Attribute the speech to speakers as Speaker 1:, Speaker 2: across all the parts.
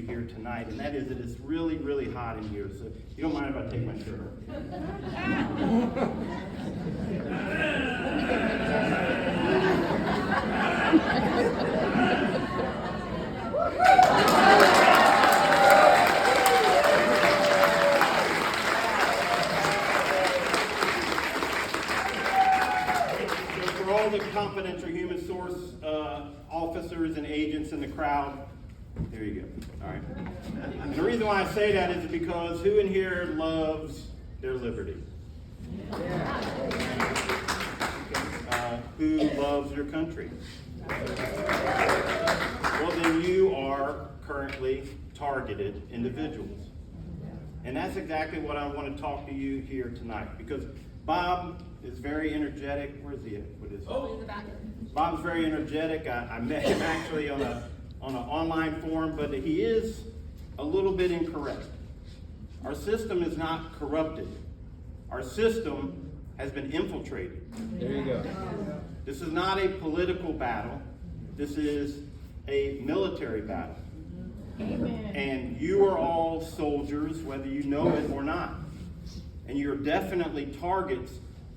Speaker 1: here tonight, and that is that it's really, really hot in here. So you don't mind if I take my shirt For all the confidential human source officers and agents in the crowd, there you go. All right. And the reason why I say that is because who in here loves their liberty? Who loves your country? Well, then you are currently targeted individuals. And that's exactly what I want to talk to you here tonight. Because Bob is very energetic. Where is he at? What is he?
Speaker 2: Oh, in the back.
Speaker 1: Bob's very energetic. I met him actually on an online forum, but he is a little bit incorrect. Our system is not corrupted. Our system has been infiltrated.
Speaker 3: There you go.
Speaker 1: This is not a political battle. This is a military battle.
Speaker 2: Amen.
Speaker 1: And you are all soldiers, whether you know it or not. And you're definitely targets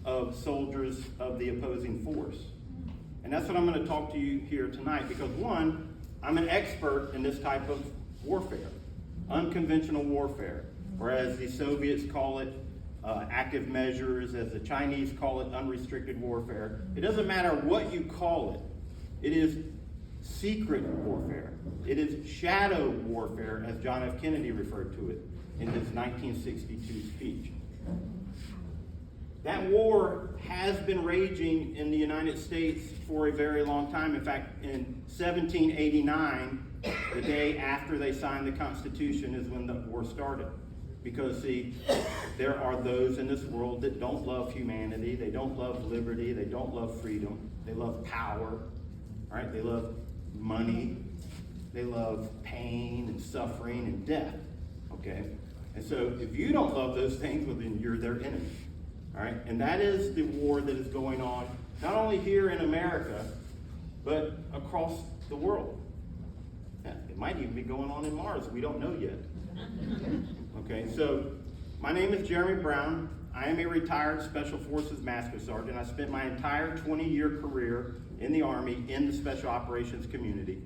Speaker 1: of soldiers of the opposing force. And that's what I'm going to talk to you here tonight, because one, I'm an expert in this type of warfare, unconventional warfare, or as the Soviets call it, active measures, as the Chinese call it, unrestricted warfare. It doesn't matter what you call it. It is secret warfare. It is shadow warfare, as John F. Kennedy referred to it in his 1962 speech. That war has been raging in the United States for a very long time. In fact, in 1789, the day after they signed the Constitution, is when the war started. Because, see, there are those in this world that don't love humanity, they don't love liberty, they don't love freedom, they love power, right? They love money, they love pain and suffering and death, okay? And so if you don't love those things, well, then you're their enemy. All right, and that is the war that is going on, not only here in America, but across the world. Yeah, it might even be going on in Mars. We don't know yet. Okay, so my name is Jeremy Brown. I am a retired Special Forces Master Sergeant. I spent my entire 20-year career in the Army in the Special Operations community.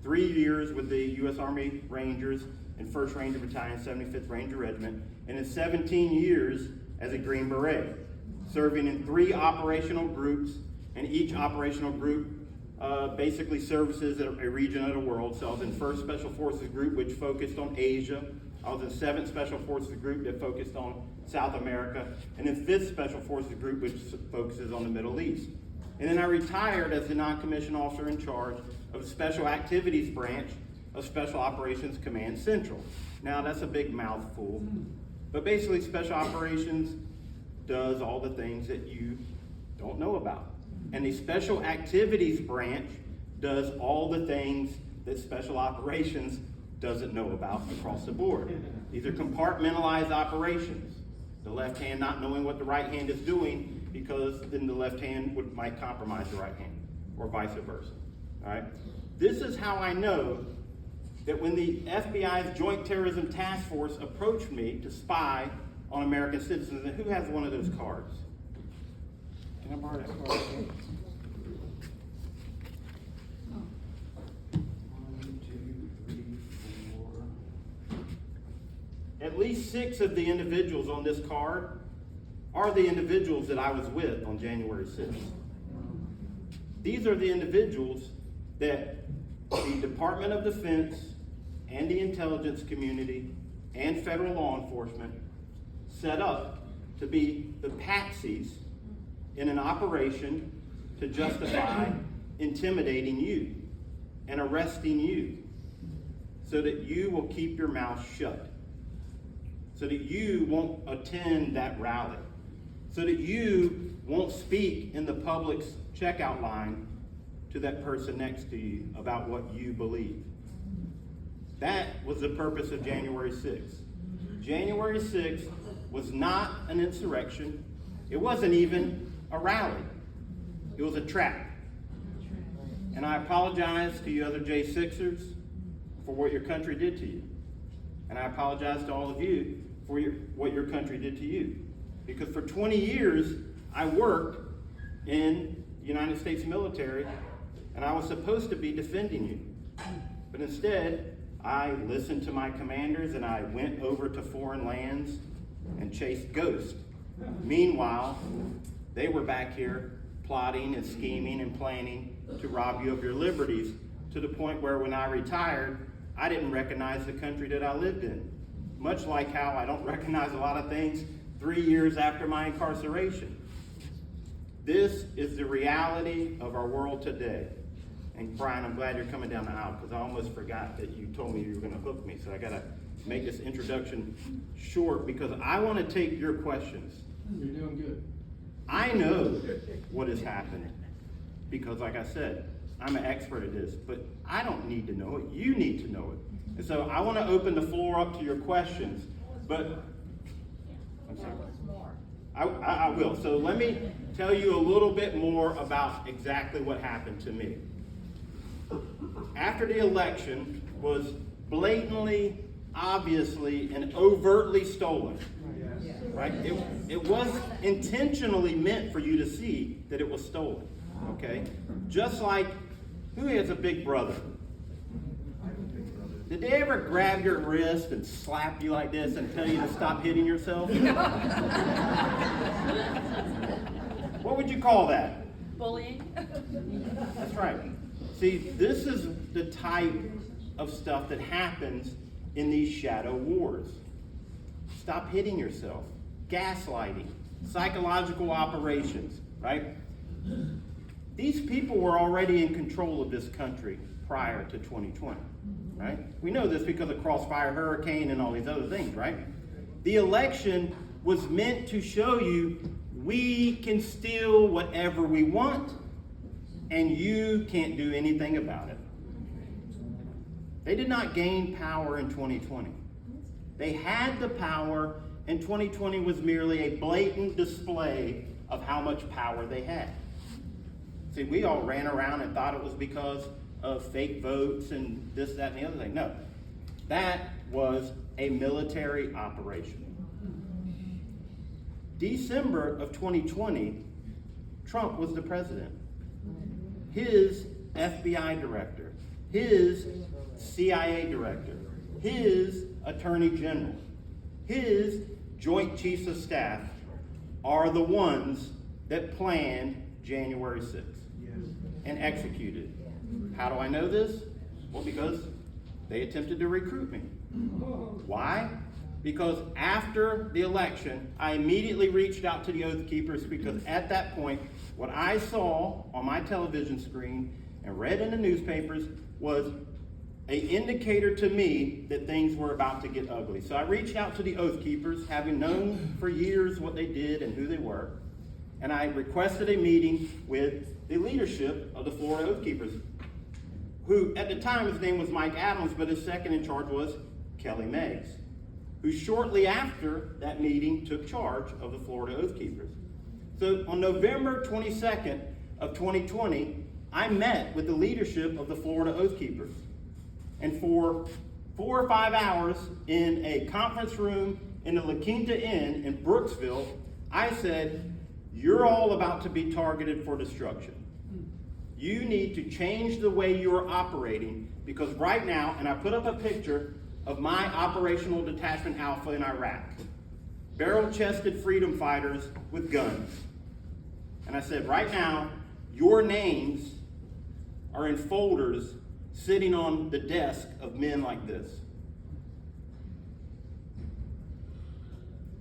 Speaker 1: 3 years with the U.S. Army Rangers in 1st Ranger Battalion, 75th Ranger Regiment, and in 17 years as a Green Beret, serving in 3 operational groups, and each operational group basically services a region of the world. So I was in 1st Special Forces Group, which focused on Asia. I was in 7th Special Forces Group that focused on South America, and in 5th Special Forces Group, which focuses on the Middle East. And then I retired as the non-commissioned officer in charge of the Special Activities Branch of Special Operations Command Central. Now, that's a big mouthful, but basically Special Operations does all the things that you don't know about. And the Special Activities Branch does all the things that Special Operations doesn't know about across the board. These are compartmentalized operations. The left hand not knowing what the right hand is doing, because then the left hand might compromise the right hand, or vice versa. All right? This is how I know that when the FBI's Joint Terrorism Task Force approached me to spy on American citizens, and who has one of those cards? Can I borrow that card? 1, 2, 3, 4. At least 6 of the individuals on this card are the individuals that I was with on January 6th. These are the individuals that the Department of Defense and the intelligence community and federal law enforcement set up to be the patsies in an operation to justify intimidating you and arresting you, so that you will keep your mouth shut, so that you won't attend that rally, so that you won't speak in the public's checkout line to that person next to you about what you believe. That was the purpose of January 6th. January 6th was not an insurrection. It wasn't even a rally. It was a trap. And I apologize to you other J6ers for what your country did to you. And I apologize to all of you for what your country did to you. Because for 20 years, I worked in the United States military, and I was supposed to be defending you. But instead, I listened to my commanders, and I went over to foreign lands and chased ghosts. Meanwhile, they were back here plotting and scheming and planning to rob you of your liberties, to the point where when I retired, I didn't recognize the country that I lived in. Much like how I don't recognize a lot of things 3 years after my incarceration. This is the reality of our world today. And Brian, I'm glad you're coming down the aisle, because I almost forgot that you told me you were going to hook me. So I got to make this introduction short, because I want to take your questions.
Speaker 2: You're doing good.
Speaker 1: I know what is happening, because like I said, I'm an expert at this, but I don't need to know it. You need to know it. And so I want to open the floor up to your questions, but I'm sorry. I will. So let me tell you a little bit more about exactly what happened to me. After the election was blatantly, obviously, and overtly stolen, right? It was intentionally meant for you to see that it was stolen, okay? Just like, who has a big brother? Did they ever grab your wrist and slap you like this and tell you to stop hitting yourself? What would you call that?
Speaker 3: Bullying.
Speaker 1: That's right. See, this is the type of stuff that happens in these shadow wars. Stop hitting yourself. Gaslighting. Psychological operations, right? These people were already in control of this country prior to 2020, right? We know this because of Crossfire Hurricane and all these other things, right? The election was meant to show you we can steal whatever we want, and you can't do anything about it. They did not gain power in 2020. They had the power, and 2020 was merely a blatant display of how much power they had. See, we all ran around and thought it was because of fake votes and this, that, and the other thing. No, that was a military operation. December of 2020, Trump was the president. His FBI director, his CIA director, his attorney general, his joint chiefs of staff are the ones that planned January 6th and executed. How do I know this? Well, because they attempted to recruit me. Why? Because after the election, I immediately reached out to the Oath Keepers, because at that point, what I saw on my television screen and read in the newspapers was an indicator to me that things were about to get ugly. So I reached out to the Oath Keepers, having known for years what they did and who they were, and I requested a meeting with the leadership of the Florida Oath Keepers, who at the time his name was Mike Adams, but his second in charge was Kelly Meggs, who shortly after that meeting took charge of the Florida Oath Keepers. So on November 22nd of 2020, I met with the leadership of the Florida Oath Keepers. And for 4 or 5 hours in a conference room in the La Quinta Inn in Brooksville, I said, you're all about to be targeted for destruction. You need to change the way you're operating, because right now, and I put up a picture of my operational detachment alpha in Iraq, barrel-chested freedom fighters with guns. And I said, right now, your names are in folders sitting on the desk of men like this.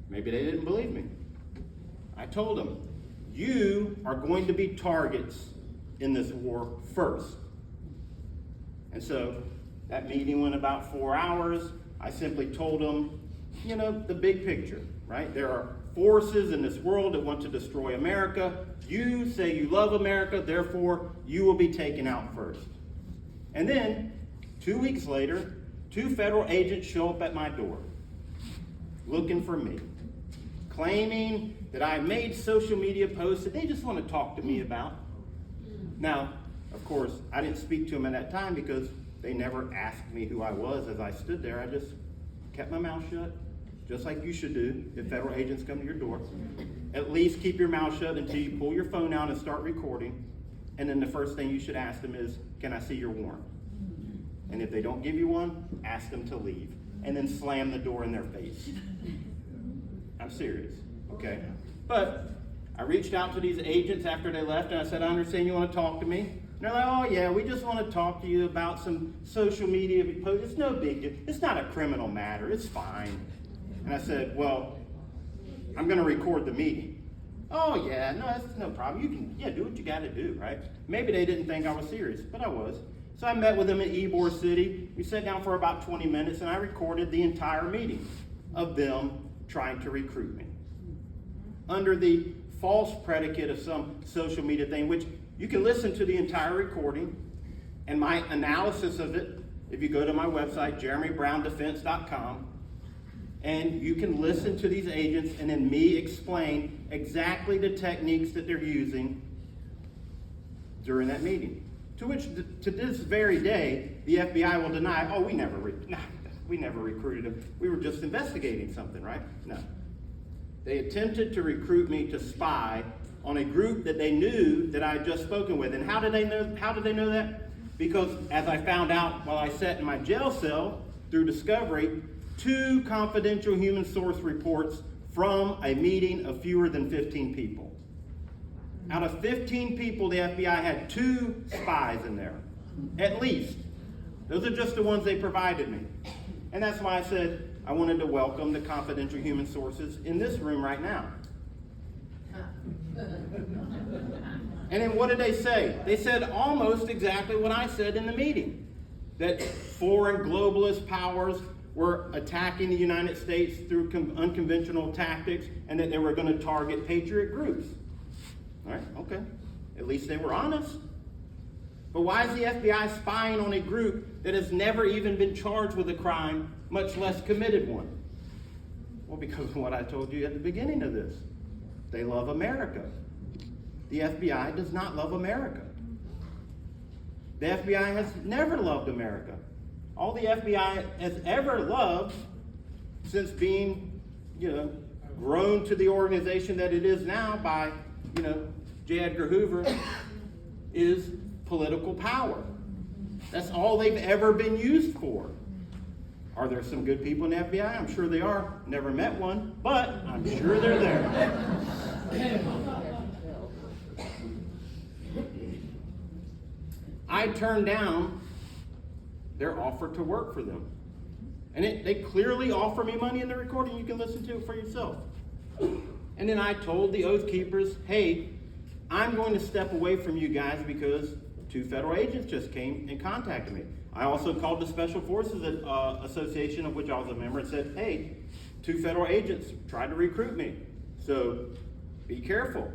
Speaker 1: Maybe they didn't believe me. I told them, you are going to be targets in this war first. And so that meeting went about 4 hours. I simply told them, you know, the big picture, right? There are forces in this world that want to destroy America. You say you love America, therefore you will be taken out first. And then 2 weeks later, 2 federal agents show up at my door looking for me, claiming that I made social media posts that they just want to talk to me about. Now, of course, I didn't speak to them at that time because They never asked me who I was as I stood there. I just kept my mouth shut, just like you should do if federal agents come to your door. At least keep your mouth shut until you pull your phone out and start recording. And then the first thing you should ask them is, can I see your warrant? And if they don't give you one, ask them to leave. And then slam the door in their face. I'm serious, okay? But I reached out to these agents after they left, and I said, I understand you want to talk to me. And they're like, oh yeah, we just want to talk to you about some social media posts. It's no big deal. It's not a criminal matter. It's fine. And I said, well, I'm going to record the meeting. Oh yeah, no, that's no problem. You can, do what you got to do, right? Maybe they didn't think I was serious, but I was. So I met with them in Ybor City. We sat down for about 20 minutes, and I recorded the entire meeting of them trying to recruit me under the false predicate of some social media thing, which you can listen to the entire recording and my analysis of it if you go to my website, jeremybrowndefense.com, and you can listen to these agents and then me explain exactly the techniques that they're using during that meeting. To which, to this very day, the FBI will deny, oh, we never recruited him. We were just investigating something, right? No. They attempted to recruit me to spy on a group that they knew that I had just spoken with. And how did they know that? Because as I found out while I sat in my jail cell through discovery, 2 confidential human source reports from a meeting of fewer than 15 people. Out of 15 people, the FBI had 2 spies in there, at least. Those are just the ones they provided me. And that's why I said I wanted to welcome the confidential human sources in this room right now. And then what did they say? They said almost exactly what I said in the meeting, that foreign globalist powers were attacking the United States through unconventional tactics and that they were going to target patriot groups. All right, okay. At least they were honest. But why is the FBI spying on a group that has never even been charged with a crime, much less committed one? Well, because of what I told you at the beginning of this. They love America. The FBI does not love America. The FBI has never loved America. All the FBI has ever loved since being, grown to the organization that it is now by, J. Edgar Hoover, is political power. That's all they've ever been used for. Are there some good people in the FBI? I'm sure they are. Never met one, but I'm sure they're there. I turned down their offer to work for them. And they clearly offer me money in the recording. You can listen to it for yourself. And then I told the Oath Keepers, hey, I'm going to step away from you guys because 2 federal agents just came and contacted me. I also called the Special Forces Association, of which I was a member, and said, hey, 2 federal agents tried to recruit me. So be careful.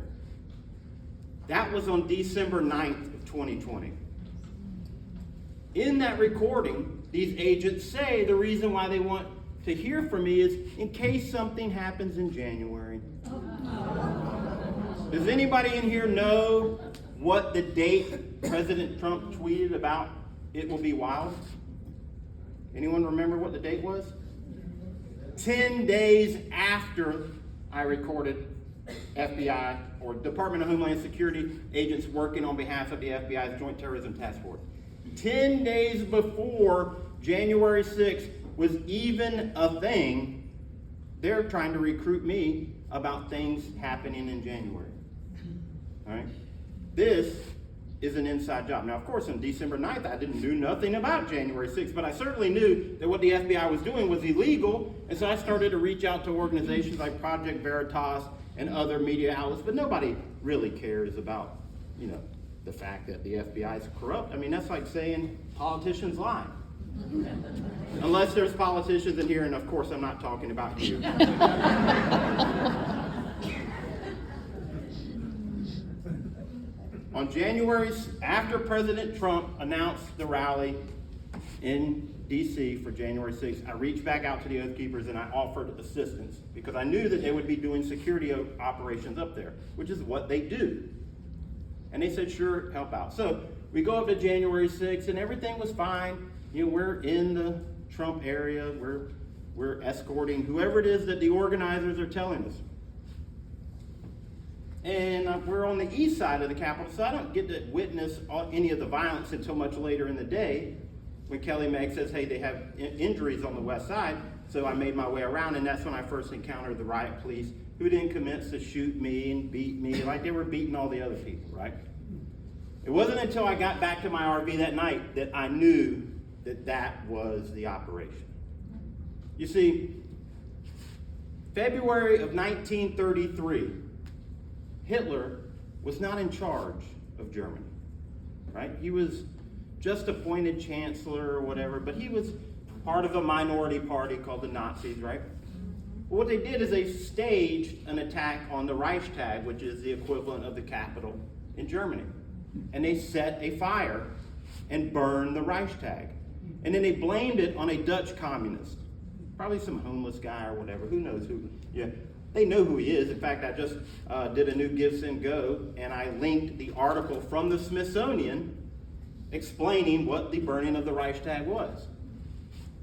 Speaker 1: That was on December 9th of 2020. In that recording, these agents say the reason why they want to hear from me is in case something happens in January. Does anybody in here know what the date President Trump tweeted about it will be wild? Anyone remember what the date was? 10 days after I recorded FBI or Department of Homeland Security agents working on behalf of the FBI's Joint Terrorism Task Force. 10 days before January 6th was even a thing, they're trying to recruit me about things happening in January. All right? This is an inside job. Now, of course, on December 9th, I didn't know nothing about January 6th, but I certainly knew that what the FBI was doing was illegal, and so I started to reach out to organizations like Project Veritas and other media outlets, but nobody really cares about, the fact that the FBI is corrupt. I mean, that's like saying politicians lie. Unless there's politicians in here, and of course I'm not talking about you. On January, after President Trump announced the rally in DC for January 6th, I reached back out to the Oath Keepers and I offered assistance because I knew that they would be doing security operations up there, which is what they do. And they said, sure, help out. So we go up to January 6th and everything was fine. we're in the Trump area, we're escorting whoever it is that the organizers are telling us. And we're on the east side of the Capitol, so I don't get to witness any of the violence until much later in the day when Kelly Meg says, hey, they have injuries on the west side. So I made my way around, and that's when I first encountered the riot police, who then commenced to shoot me and beat me like they were beating all the other people, right? It wasn't until I got back to my RV that night that I knew that that was the operation. You see, February of 1933, Hitler was not in charge of Germany, right? He was just appointed chancellor or whatever, but he was part of a minority party called the Nazis, right? Well, what they did is they staged an attack on the Reichstag, which is the equivalent of the Capitol in Germany. And they set a fire and burned the Reichstag. And then they blamed it on a Dutch communist, probably some homeless guy or whatever, who knows who. Yeah, they know who he is. In fact, I just did a new Give, Send, Go, and I linked the article from the Smithsonian explaining what the burning of the Reichstag was.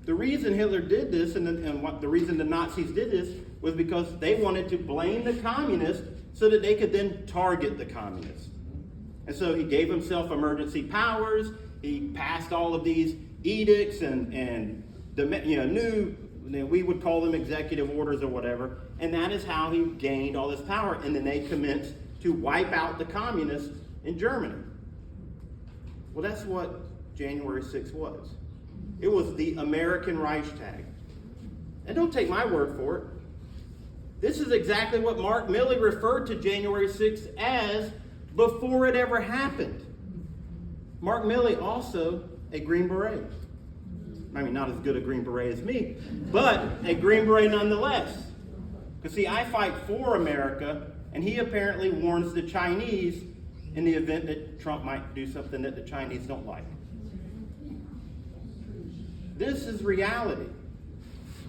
Speaker 1: The reason Hitler did this and the reason the Nazis did this was because they wanted to blame the communists so that they could then target the communists. And so he gave himself emergency powers. He passed all of these edicts and new, we would call them executive orders or whatever. And that is how he gained all this power. And then they commenced to wipe out the communists in Germany. Well, that's what January 6th was. It was the American Reichstag. And don't take my word for it. This is exactly what Mark Milley referred to January 6th as before it ever happened. Mark Milley, also a Green Beret. I mean, not as good a Green Beret as me, but a Green Beret nonetheless. Because see, I fight for America, and he apparently warns the Chinese in the event that Trump might do something that the Chinese don't like. This is reality.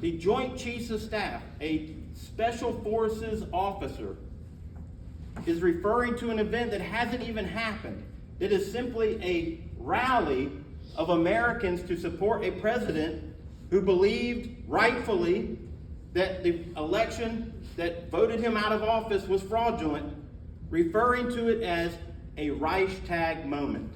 Speaker 1: The Joint Chiefs of Staff, a Special Forces officer, is referring to an event that hasn't even happened. It is simply a rally of Americans to support a president who believed rightfully that the election that voted him out of office was fraudulent, referring to it as a Reichstag moment.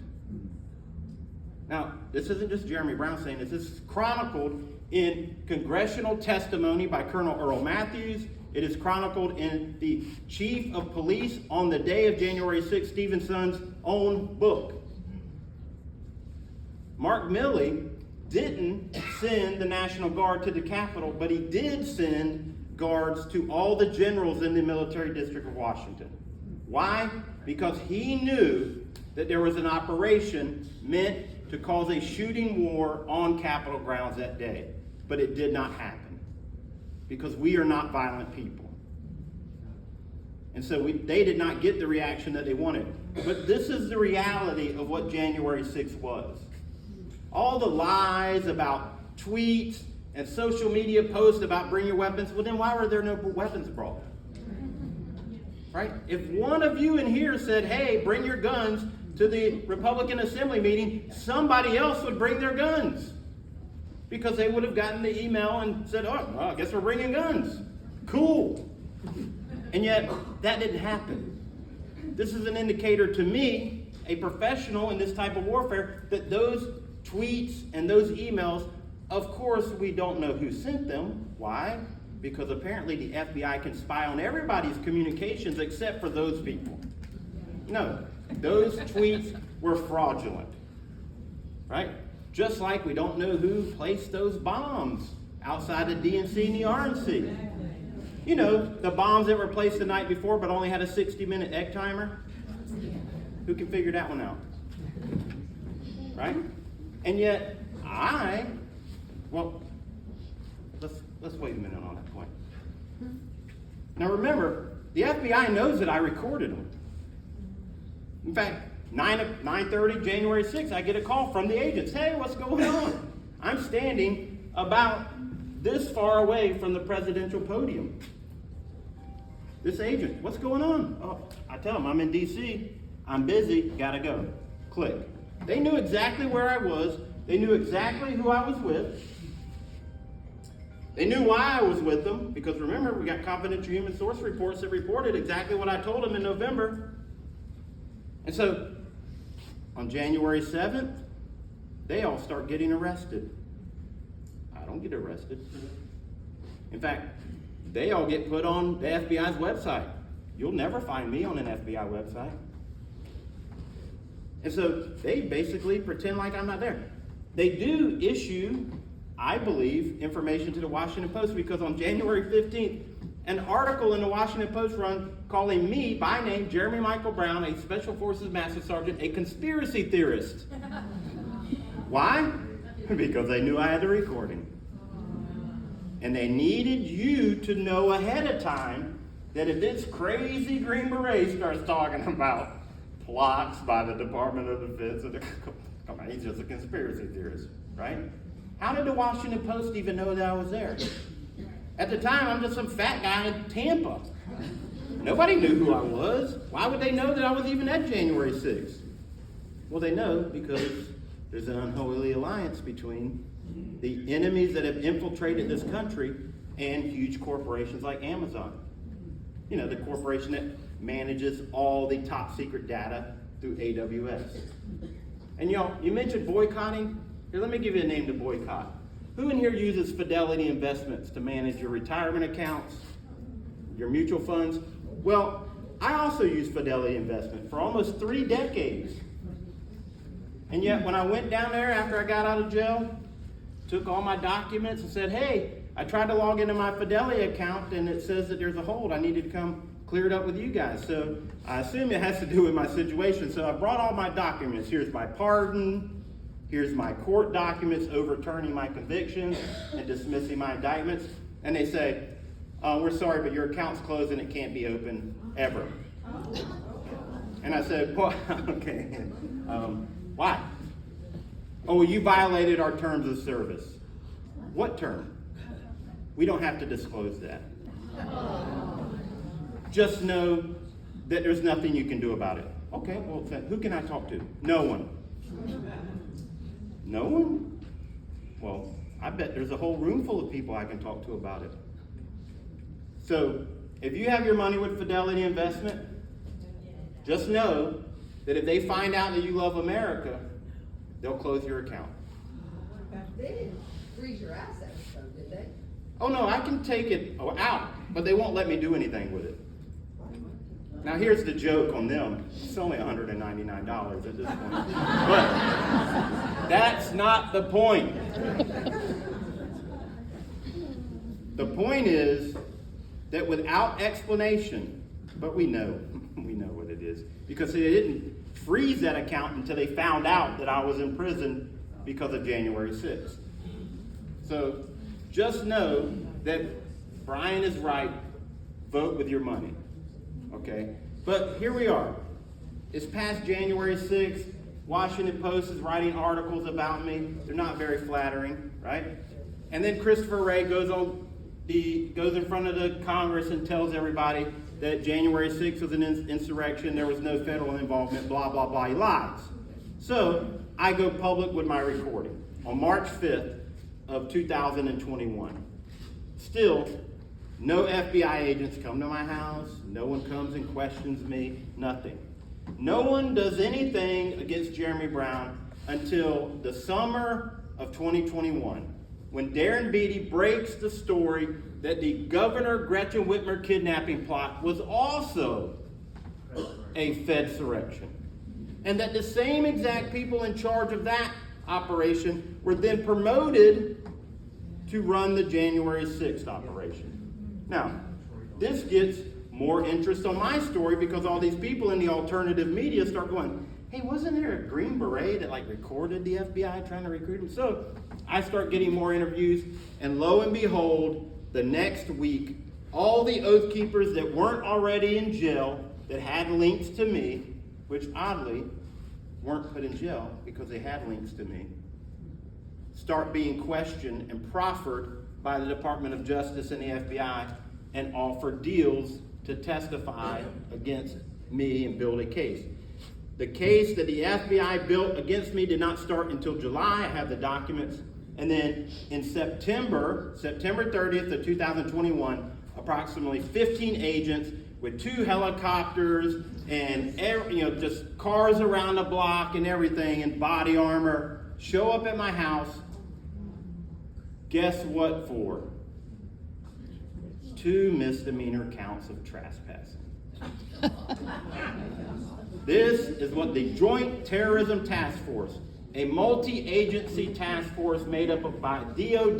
Speaker 1: Now, this isn't just Jeremy Brown saying this. This is chronicled in congressional testimony by Colonel Earl Matthews. It is chronicled in the Chief of Police on the day of January 6th, Stephen Sund's own book. Mark Milley didn't send the National Guard to the Capitol, but he did send guards to all the generals in the military district of Washington. Why? Because he knew that there was an operation meant to cause a shooting war on Capitol grounds that day. But it did not happen. Because we are not violent people. And so they did not get the reaction that they wanted. But this is the reality of what January 6th was. All the lies about tweets and social media posts about bring your weapons, well then why were there no weapons brought? Right? If one of you in here said, hey, bring your guns to the Republican Assembly meeting, somebody else would bring their guns. Because they would have gotten the email and said, oh, well, I guess we're bringing guns. Cool. And yet, that didn't happen. This is an indicator to me, a professional in this type of warfare, that those tweets and those emails, of course, we don't know who sent them. Why? Because apparently the FBI can spy on everybody's communications except for those people. No, those tweets were fraudulent, right? Just like we don't know who placed those bombs outside the DNC and the RNC. You know, the bombs that were placed the night before but only had a 60-minute egg timer. Who can figure that one out? Right? And yet, let's wait a minute on that point. Now remember, the FBI knows that I recorded them. In fact, 9:30, January 6th, I get a call from the agents. Hey, what's going on? I'm standing about this far away from the presidential podium. This agent, what's going on? Oh, I tell them, I'm in D.C., I'm busy, gotta go. Click. They knew exactly where I was They knew exactly who I was with. They knew why I was with them, because remember, we got confidential human source reports that reported exactly what I told them in November. And so, on January 7th, they all start getting arrested. I don't get arrested. In fact, they all get put on the FBI's website. You'll never find me on an FBI website. And so they basically pretend like I'm not there. They do issue, I believe, information to the Washington Post, because on January 15th, an article in the Washington Post run calling me by name, Jeremy Michael Brown, a Special Forces Master Sergeant, a conspiracy theorist. Why? Because they knew I had the recording. And they needed you to know ahead of time that if this crazy Green Beret starts talking about plots by the Department of Defense, come on, he's just a conspiracy theorist, right? How did the Washington Post even know that I was there? At the time, I'm just some fat guy in Tampa. Nobody knew who I was. Why would they know that I was even at January 6th? Well, they know because there's an unholy alliance between the enemies that have infiltrated this country and huge corporations like Amazon. You know, the corporation that manages all the top secret data through AWS. And y'all, you mentioned boycotting. Here, let me give you a name to boycott. Who in here uses Fidelity Investments to manage your retirement accounts, your mutual funds? Well, I also use Fidelity Investment for almost 3 decades. And yet, when I went down there after I got out of jail, took all my documents and said, hey, I tried to log into my Fidelity account and it says that there's a hold. I need to come clear it up with you guys. So I assume it has to do with my situation. So I brought all my documents. Here's my pardon. Here's my court documents overturning my convictions and dismissing my indictments. And they say, we're sorry, but your account's closed and it can't be open ever. And I said, well, okay. Why? Oh, well, you violated our terms of service. What term? We don't have to disclose that. Just know that there's nothing you can do about it. Okay, well, who can I talk to? No one. No one? Well, I bet there's a whole room full of people I can talk to about it. So, if you have your money with Fidelity Investment, just know that if they find out that you love America, they'll close your account.
Speaker 2: They didn't freeze your assets, though, did they?
Speaker 1: Oh no, I can take it out, but they won't let me do anything with it. Now here's the joke on them. It's only $199 at this point. But that's not the point. The point is that without explanation, but we know what it is, because they didn't freeze that account until they found out that I was in prison because of January 6th. So just know that Brian is right. Vote with your money. Okay? But here we are. It's past January 6th. Washington Post is writing articles about me. They're not very flattering, right? And then Christopher Wray goes in front of the Congress and tells everybody that January 6th was an insurrection, there was no federal involvement, blah, blah, blah. He lies. So I go public with my recording on March 5th of 2021. Still, no FBI agents come to my house. No one comes and questions me. Nothing. No one does anything against Jeremy Brown until the summer of 2021, when Darren Beatty breaks the story that the Governor Gretchen Whitmer kidnapping plot was also a Fedsurrection, and that the same exact people in charge of that operation were then promoted to run the January 6th operation. Now, this gets more interest on my story because all these people in the alternative media start going, hey, wasn't there a Green Beret that recorded the FBI trying to recruit him? So I start getting more interviews, and lo and behold, the next week, all the Oath Keepers that weren't already in jail, that had links to me, which oddly weren't put in jail because they had links to me, start being questioned and proffered by the Department of Justice and the FBI and offer deals to testify against me and build a case. The case that the FBI built against me did not start until July. I have the documents. And then in September 30th of 2021, approximately 15 agents with 2 helicopters and just cars around the block and everything and body armor show up at my house. Guess what for? 2 misdemeanor counts of trespassing. This is what the Joint Terrorism Task Force, a multi-agency task force made up of by DOD,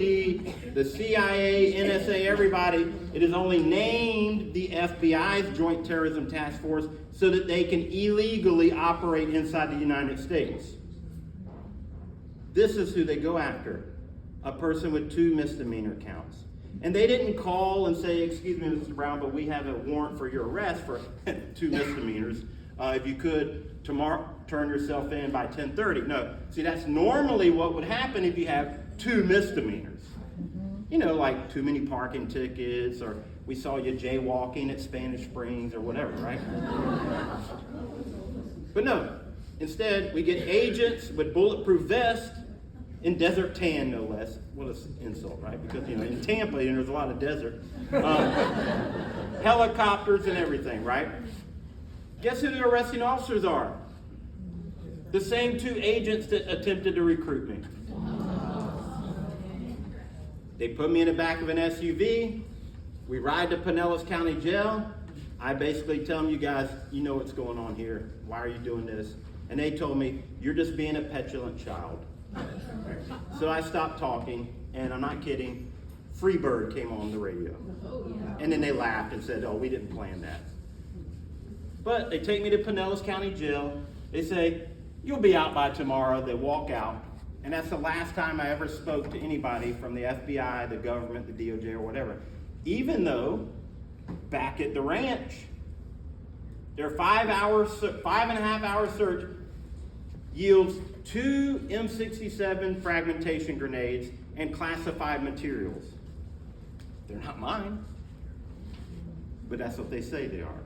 Speaker 1: the CIA, NSA, everybody. It is only named the FBI's Joint Terrorism Task Force so that they can illegally operate inside the United States. This is who they go after, a person with 2 misdemeanor counts. And they didn't call and say, excuse me, Mr. Brown, but we have a warrant for your arrest for 2 misdemeanors. If you could, tomorrow, turn yourself in by 10:30. No, see, that's normally what would happen if you have 2 misdemeanors. You know, like too many parking tickets, or we saw you jaywalking at Spanish Springs, or whatever, right? But no, instead, we get agents with bulletproof vests, in desert tan, no less. What an insult, right? Because, in Tampa, there's a lot of desert. Helicopters and everything, right? Guess who the arresting officers are? The same 2 agents that attempted to recruit me. They put me in the back of an SUV. We ride to Pinellas County Jail. I basically tell them, you guys, you know what's going on here. Why are you doing this? And they told me, you're just being a petulant child. So I stopped talking, and I'm not kidding, Freebird came on the radio. And then they laughed and said, oh, we didn't plan that. But they take me to Pinellas County Jail. They say, you'll be out by tomorrow. They walk out. And that's the last time I ever spoke to anybody from the FBI, the government, the DOJ, or whatever. Even though, back at the ranch, their 5.5-hour search yields 2 M67 fragmentation grenades and classified materials. They're not mine, but that's what they say they are.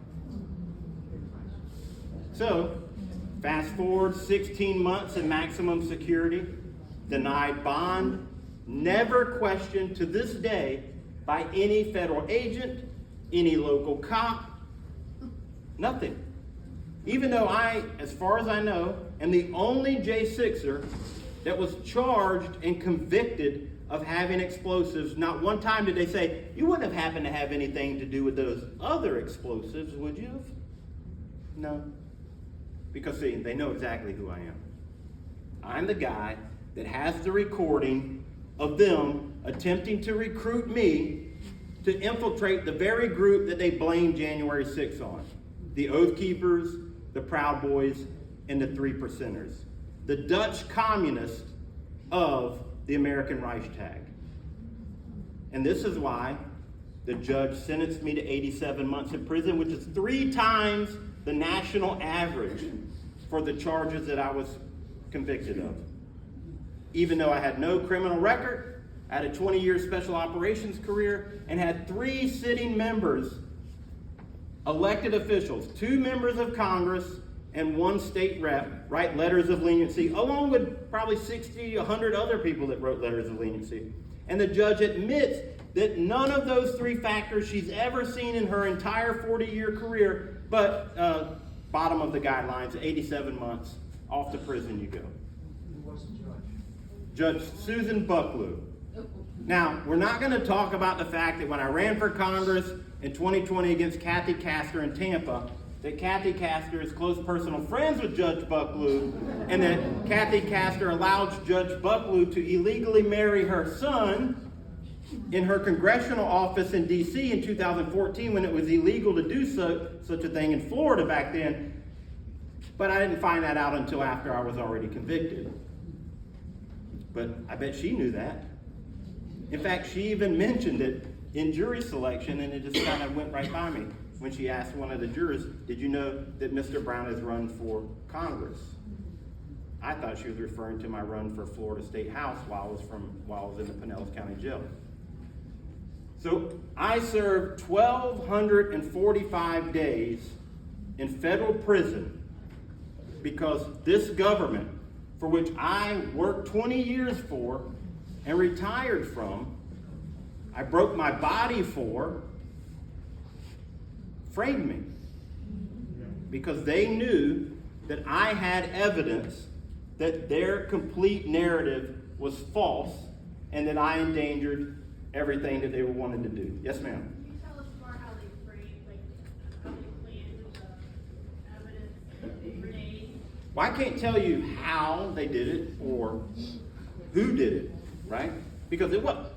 Speaker 1: So, fast forward 16 months in maximum security, denied bond, never questioned to this day by any federal agent, any local cop, nothing. Even though I, as far as I know, am the only J6er that was charged and convicted of having explosives. Not one time did they say, you wouldn't have happened to have anything to do with those other explosives, would you have? No. Because, see, they know exactly who I am. I'm the guy that has the recording of them attempting to recruit me to infiltrate the very group that they blamed January 6th on. The Oath Keepers, the Proud Boys, and the 3 Percenters. The Dutch communists of the American Reichstag. And this is why the judge sentenced me to 87 months in prison, which is 3 times the national average for the charges that I was convicted of. Even though I had no criminal record, I had a 20-year special operations career, and had 3 sitting members, elected officials, 2 members of Congress, and 1 state rep write letters of leniency, along with probably 60, 100 other people that wrote letters of leniency. And the judge admits that none of those 3 factors she's ever seen in her entire 40-year career, but bottom of the guidelines, 87 months, off to prison you go.
Speaker 3: Who was the
Speaker 1: Judge
Speaker 3: judge?
Speaker 1: Susan Bucklew. Now, we're not going to talk about the fact that when I ran for Congress in 2020 against Kathy Castor in Tampa, that Kathy Castor is close personal friends with Judge Bucklew, and that Kathy Castor allowed Judge Bucklew to illegally marry her son in her congressional office in D.C. in 2014 when it was illegal to do such a thing in Florida back then. But I didn't find that out until after I was already convicted. But I bet she knew that. In fact, she even mentioned it in jury selection, and it just kind of went right by me when she asked one of the jurors, did you know that Mr. Brown has run for Congress? I thought she was referring to my run for Florida State House while I was in the Pinellas County Jail. So I served 1,245 days in federal prison because this government, for which I worked 20 years for and retired from, I broke my body for, framed me. Because they knew that I had evidence that their complete narrative was false and that I endangered everything that they were wanting to do. Yes, ma'am.
Speaker 3: Can you tell us more how they framed, like, how they planned the evidence, the grenades?
Speaker 1: Well, I can't tell you how they did it or who did it, right? Because it was,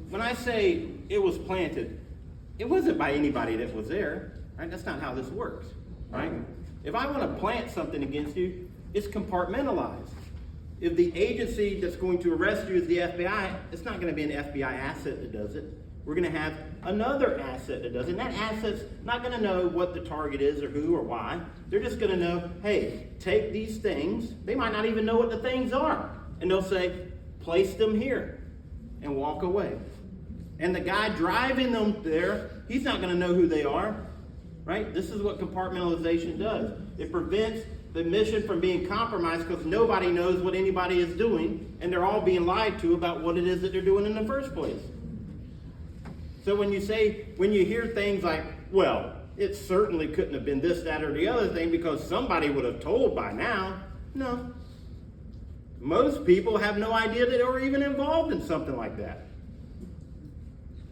Speaker 1: when I say it was planted, it wasn't by anybody that was there, right? That's not how this works, right? If I want to plant something against you, it's compartmentalized. If the agency that's going to arrest you is the FBI, it's not going to be an FBI asset that does it. We're going to have another asset that does it. And that asset's not going to know what the target is or who or why. They're just going to know, hey, take these things. They might not even know what the things are. And they'll say, place them here and walk away. And the guy driving them there, he's not going to know who they are, right? This is what compartmentalization does. It prevents the mission from being compromised because nobody knows what anybody is doing, and they're all being lied to about what it is that they're doing in the first place. So when you hear things like, well, it certainly couldn't have been this, that, or the other thing because somebody would have told by now. No. Most people have no idea that they were even involved in something like that.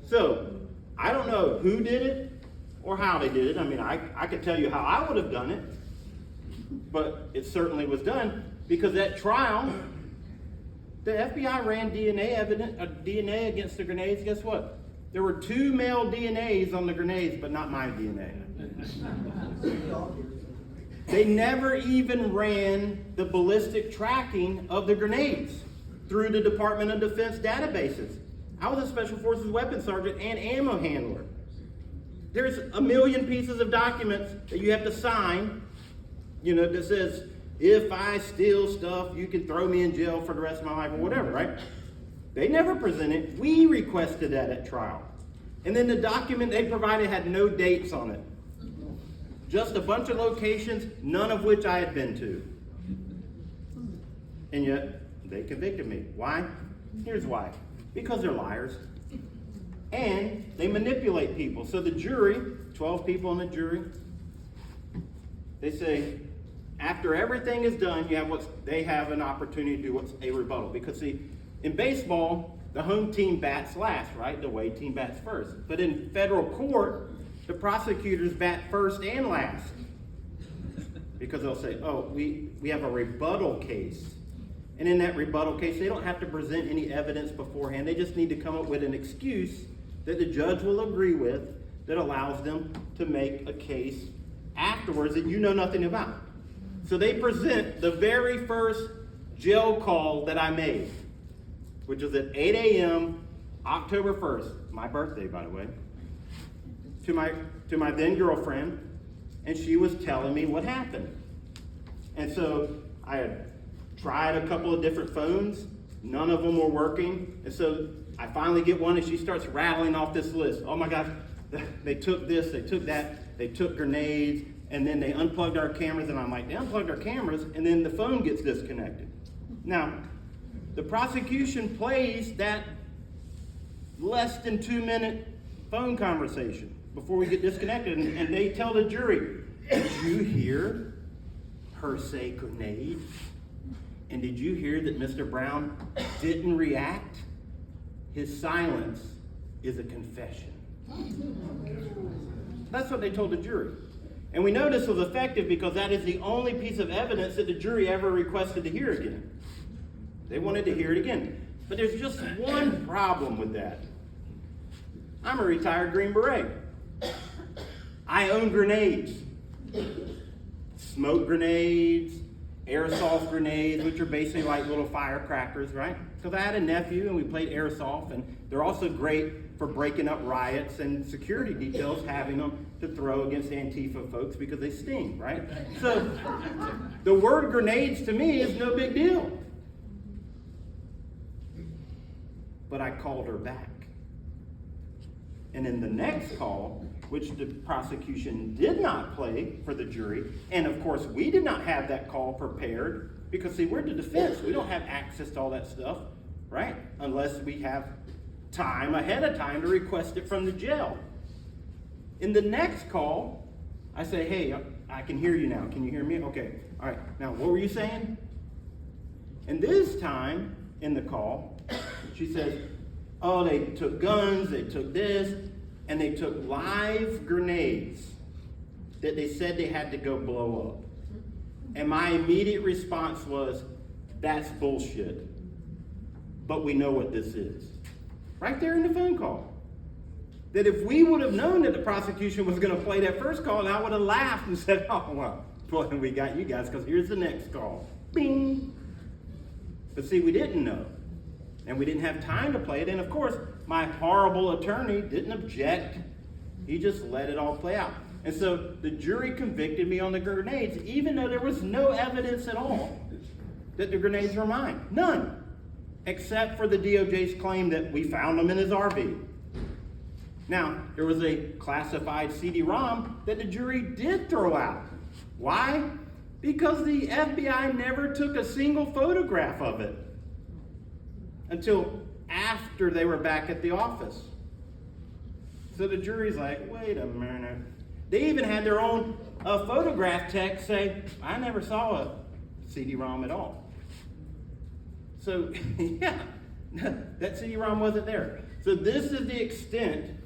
Speaker 1: So, I don't know who did it or how they did it. I mean, I could tell you how I would have done it, but it certainly was done because that trial, the FBI ran DNA against the grenades. Guess what? There were 2 male DNAs on the grenades, but not my DNA. They never even ran the ballistic tracking of the grenades through the Department of Defense databases. I was a Special Forces weapons sergeant and ammo handler. There's 1 million pieces of documents that you have to sign, that says, if I steal stuff, you can throw me in jail for the rest of my life or whatever, right? They never presented. We requested that at trial. And then the document they provided had no dates on it. Just a bunch of locations, none of which I had been to. And yet, they convicted me. Why? Here's why. Because they're liars. And they manipulate people. So the jury, 12 people on the jury, they say, after everything is done, they have an opportunity to do what's a rebuttal. Because see, in baseball, the home team bats last, right? The away team bats first. But in federal court, the prosecutors bat first and last. Because they'll say, oh, we have a rebuttal case. And in that rebuttal case, they don't have to present any evidence beforehand. They just need to come up with an excuse that the judge will agree with that allows them to make a case afterwards that you know nothing about. So they present the very first jail call that I made, which was at 8 a.m., October 1st, my birthday, by the way, to my then girlfriend, and she was telling me what happened. And so I had tried a couple of different phones, none of them were working, and so I finally get one and she starts rattling off this list. Oh my gosh, they took this, they took that, they took grenades, and then they unplugged our cameras, and I'm like, they unplugged our cameras, and then the phone gets disconnected. Now, the prosecution plays that less than 2-minute phone conversation before we get disconnected, and they tell the jury, did you hear her say grenade? And did you hear that Mr. Brown didn't react? His silence is a confession. That's what they told the jury. And we know this was effective because that is the only piece of evidence that the jury ever requested to hear again. They wanted to hear it again. But there's just one problem with that. I'm a retired Green Beret. I own grenades. Smoke grenades, airsoft grenades, which are basically like little firecrackers, right? Because I had a nephew and we played airsoft, and they're also great for breaking up riots and security details, having them to throw against Antifa folks because they sting, right? So the word grenades to me is no big deal. But I called her back. And in the next call, which the prosecution did not play for the jury, and of course we did not have that call prepared, because see, we're the defense. We don't have access to all that stuff, right? Unless we have time ahead of time to request it from the jail. In the next call, I say, hey, I can hear you now. Can you hear me? Okay. All right. Now, what were you saying? And this time in the call, she says, oh, they took guns, they took this, and they took live grenades that they said they had to go blow up. And my immediate response was, that's bullshit. But we know what this is. Right there in the phone call. That if we would have known that the prosecution was going to play that first call, I would have laughed and said, oh, well, boy, we got you guys, because here's the next call. Bing. But see, we didn't know. And we didn't have time to play it. And of course, my horrible attorney didn't object. He just let it all play out. And so the jury convicted me on the grenades, even though there was no evidence at all that the grenades were mine. None. Except for the DOJ's claim that we found them in his RV. Now, there was a classified CD-ROM that the jury did throw out. Why? Because the FBI never took a single photograph of it until after they were back at the office. So the jury's like, wait a minute. They even had their own photograph tech say, I never saw a CD-ROM at all. So, yeah, that CD-ROM wasn't there. So this is the extent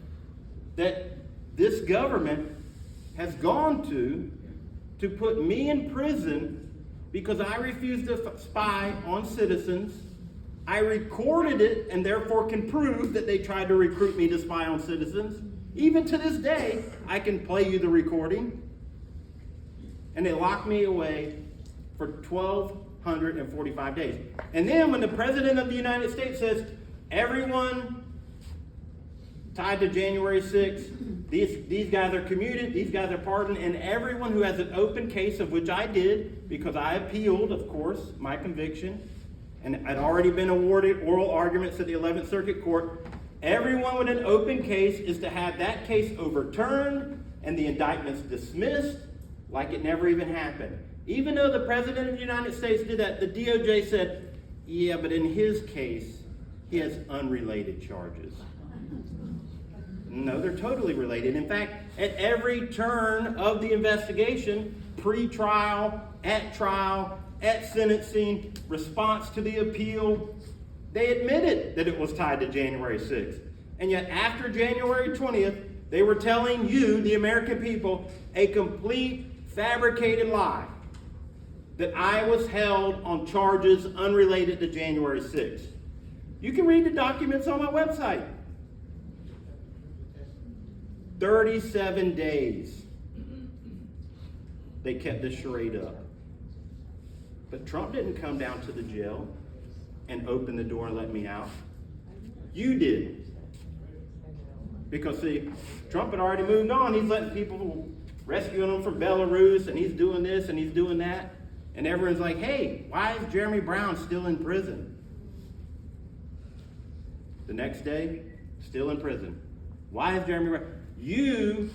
Speaker 1: that this government has gone to put me in prison because I refused to spy on citizens. I recorded it and therefore can prove that they tried to recruit me to spy on citizens. Even to this day, I can play you the recording. And they locked me away for 1,245 days. And then when the President of the United States says, everyone tied to January 6th, these guys are commuted, these guys are pardoned, and everyone who has an open case, of which I did, because I appealed, of course, my conviction, and I'd already been awarded oral arguments at the 11th Circuit Court, everyone with an open case is to have that case overturned and the indictments dismissed like it never even happened. Even though the President of the United States did that, the DOJ said, yeah, but in his case, he has unrelated charges. No, they're totally related. In fact, at every turn of the investigation, pre-trial, at trial, at sentencing, response to the appeal, they admitted that it was tied to January 6th. And yet after January 20th, they were telling you, the American people, a complete fabricated lie that I was held on charges unrelated to January 6th. You can read the documents on my website. 37 days they kept this charade up. But Trump didn't come down to the jail and open the door and let me out. You did. Because see, Trump had already moved on. He's letting people, rescuing them from Belarus, and he's doing this and he's doing that. And everyone's like, hey, why is Jeremy Brown still in prison? The next day, still in prison. Why is Jeremy Brown? You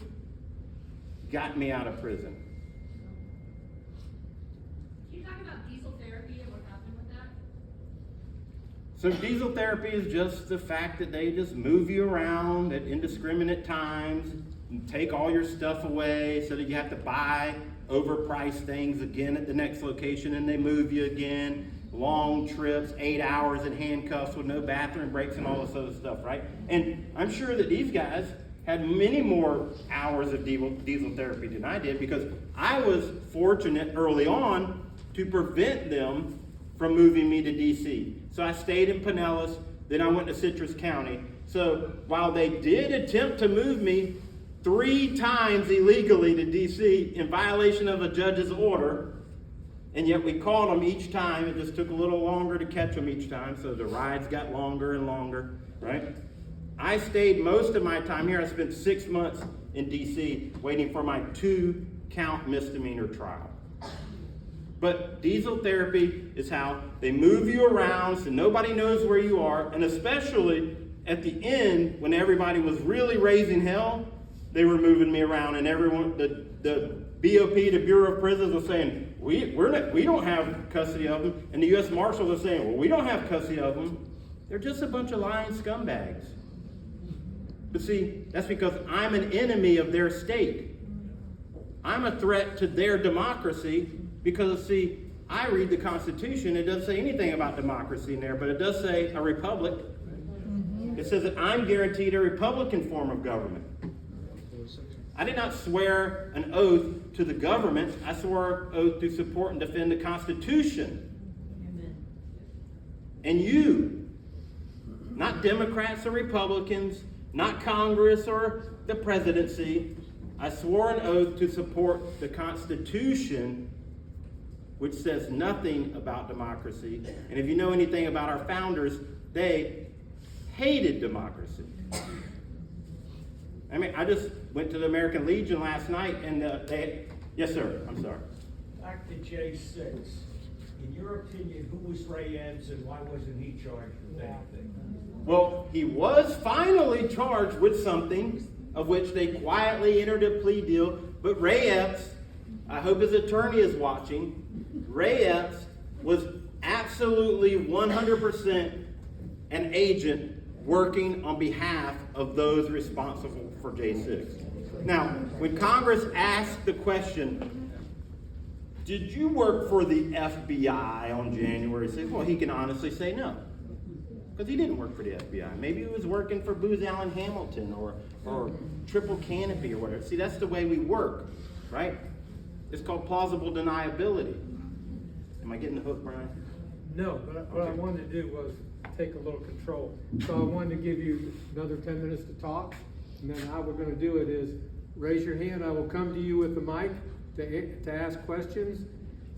Speaker 1: got me out of prison.
Speaker 3: Can you talk about diesel therapy and what happened with that?
Speaker 1: So diesel therapy is just the fact that they just move you around at indiscriminate times, and take all your stuff away so that you have to buy overpriced things again at the next location, and they move you again. Long trips, 8 hours in handcuffs with no bathroom breaks and all this other stuff, right? And I'm sure that these guys had many more hours of diesel therapy than I did, because I was fortunate early on to prevent them from moving me to DC. So I stayed in Pinellas, then I went to Citrus County. So while they did attempt to move me 3 times illegally to DC in violation of a judge's order, and yet we caught them each time, it just took a little longer to catch them each time, so the rides got longer and longer, right? I stayed most of my time here. I spent 6 months in DC waiting for my 2-count misdemeanor trial. But diesel therapy is how they move you around so nobody knows where you are, and especially at the end, when everybody was really raising hell, they were moving me around, and everyone, the BOP, the Bureau of Prisons, was saying, we don't have custody of them, and the U.S. Marshals are saying, well, we don't have custody of them. They're just a bunch of lying scumbags. But see, that's because I'm an enemy of their state. I'm a threat to their democracy because, see, I read the Constitution. It doesn't say anything about democracy in there, but it does say a republic. It says that I'm guaranteed a Republican form of government. I did not swear an oath to the government. I swore an oath to support and defend the Constitution.
Speaker 2: Amen.
Speaker 1: And you, not Democrats or Republicans, not Congress or the presidency, I swore an oath to support the Constitution, which says nothing about democracy. And if you know anything about our founders, they hated democracy. I mean, I just went to the American Legion last night, and yes, sir, I'm sorry.
Speaker 4: Back to J6. In your opinion, who was Ray Epps and why wasn't he charged with anything?
Speaker 1: Well, he was finally charged with something of which they quietly entered a plea deal, but Ray Epps, I hope his attorney is watching, Ray Epps was absolutely 100% an agent working on behalf of those responsible for J6. Now, when Congress asked the question, did you work for the FBI on January 6th? Well, he can honestly say no. Because he didn't work for the FBI. Maybe he was working for Booz Allen Hamilton or Triple Canopy or whatever. See, that's the way we work, right? It's called plausible deniability. Am I getting the hook, Brian?
Speaker 5: No, but what I wanted to do was take a little control. So I wanted to give you another 10 minutes to talk, and then how we're gonna do it is raise your hand. I will come to you with the mic to ask questions.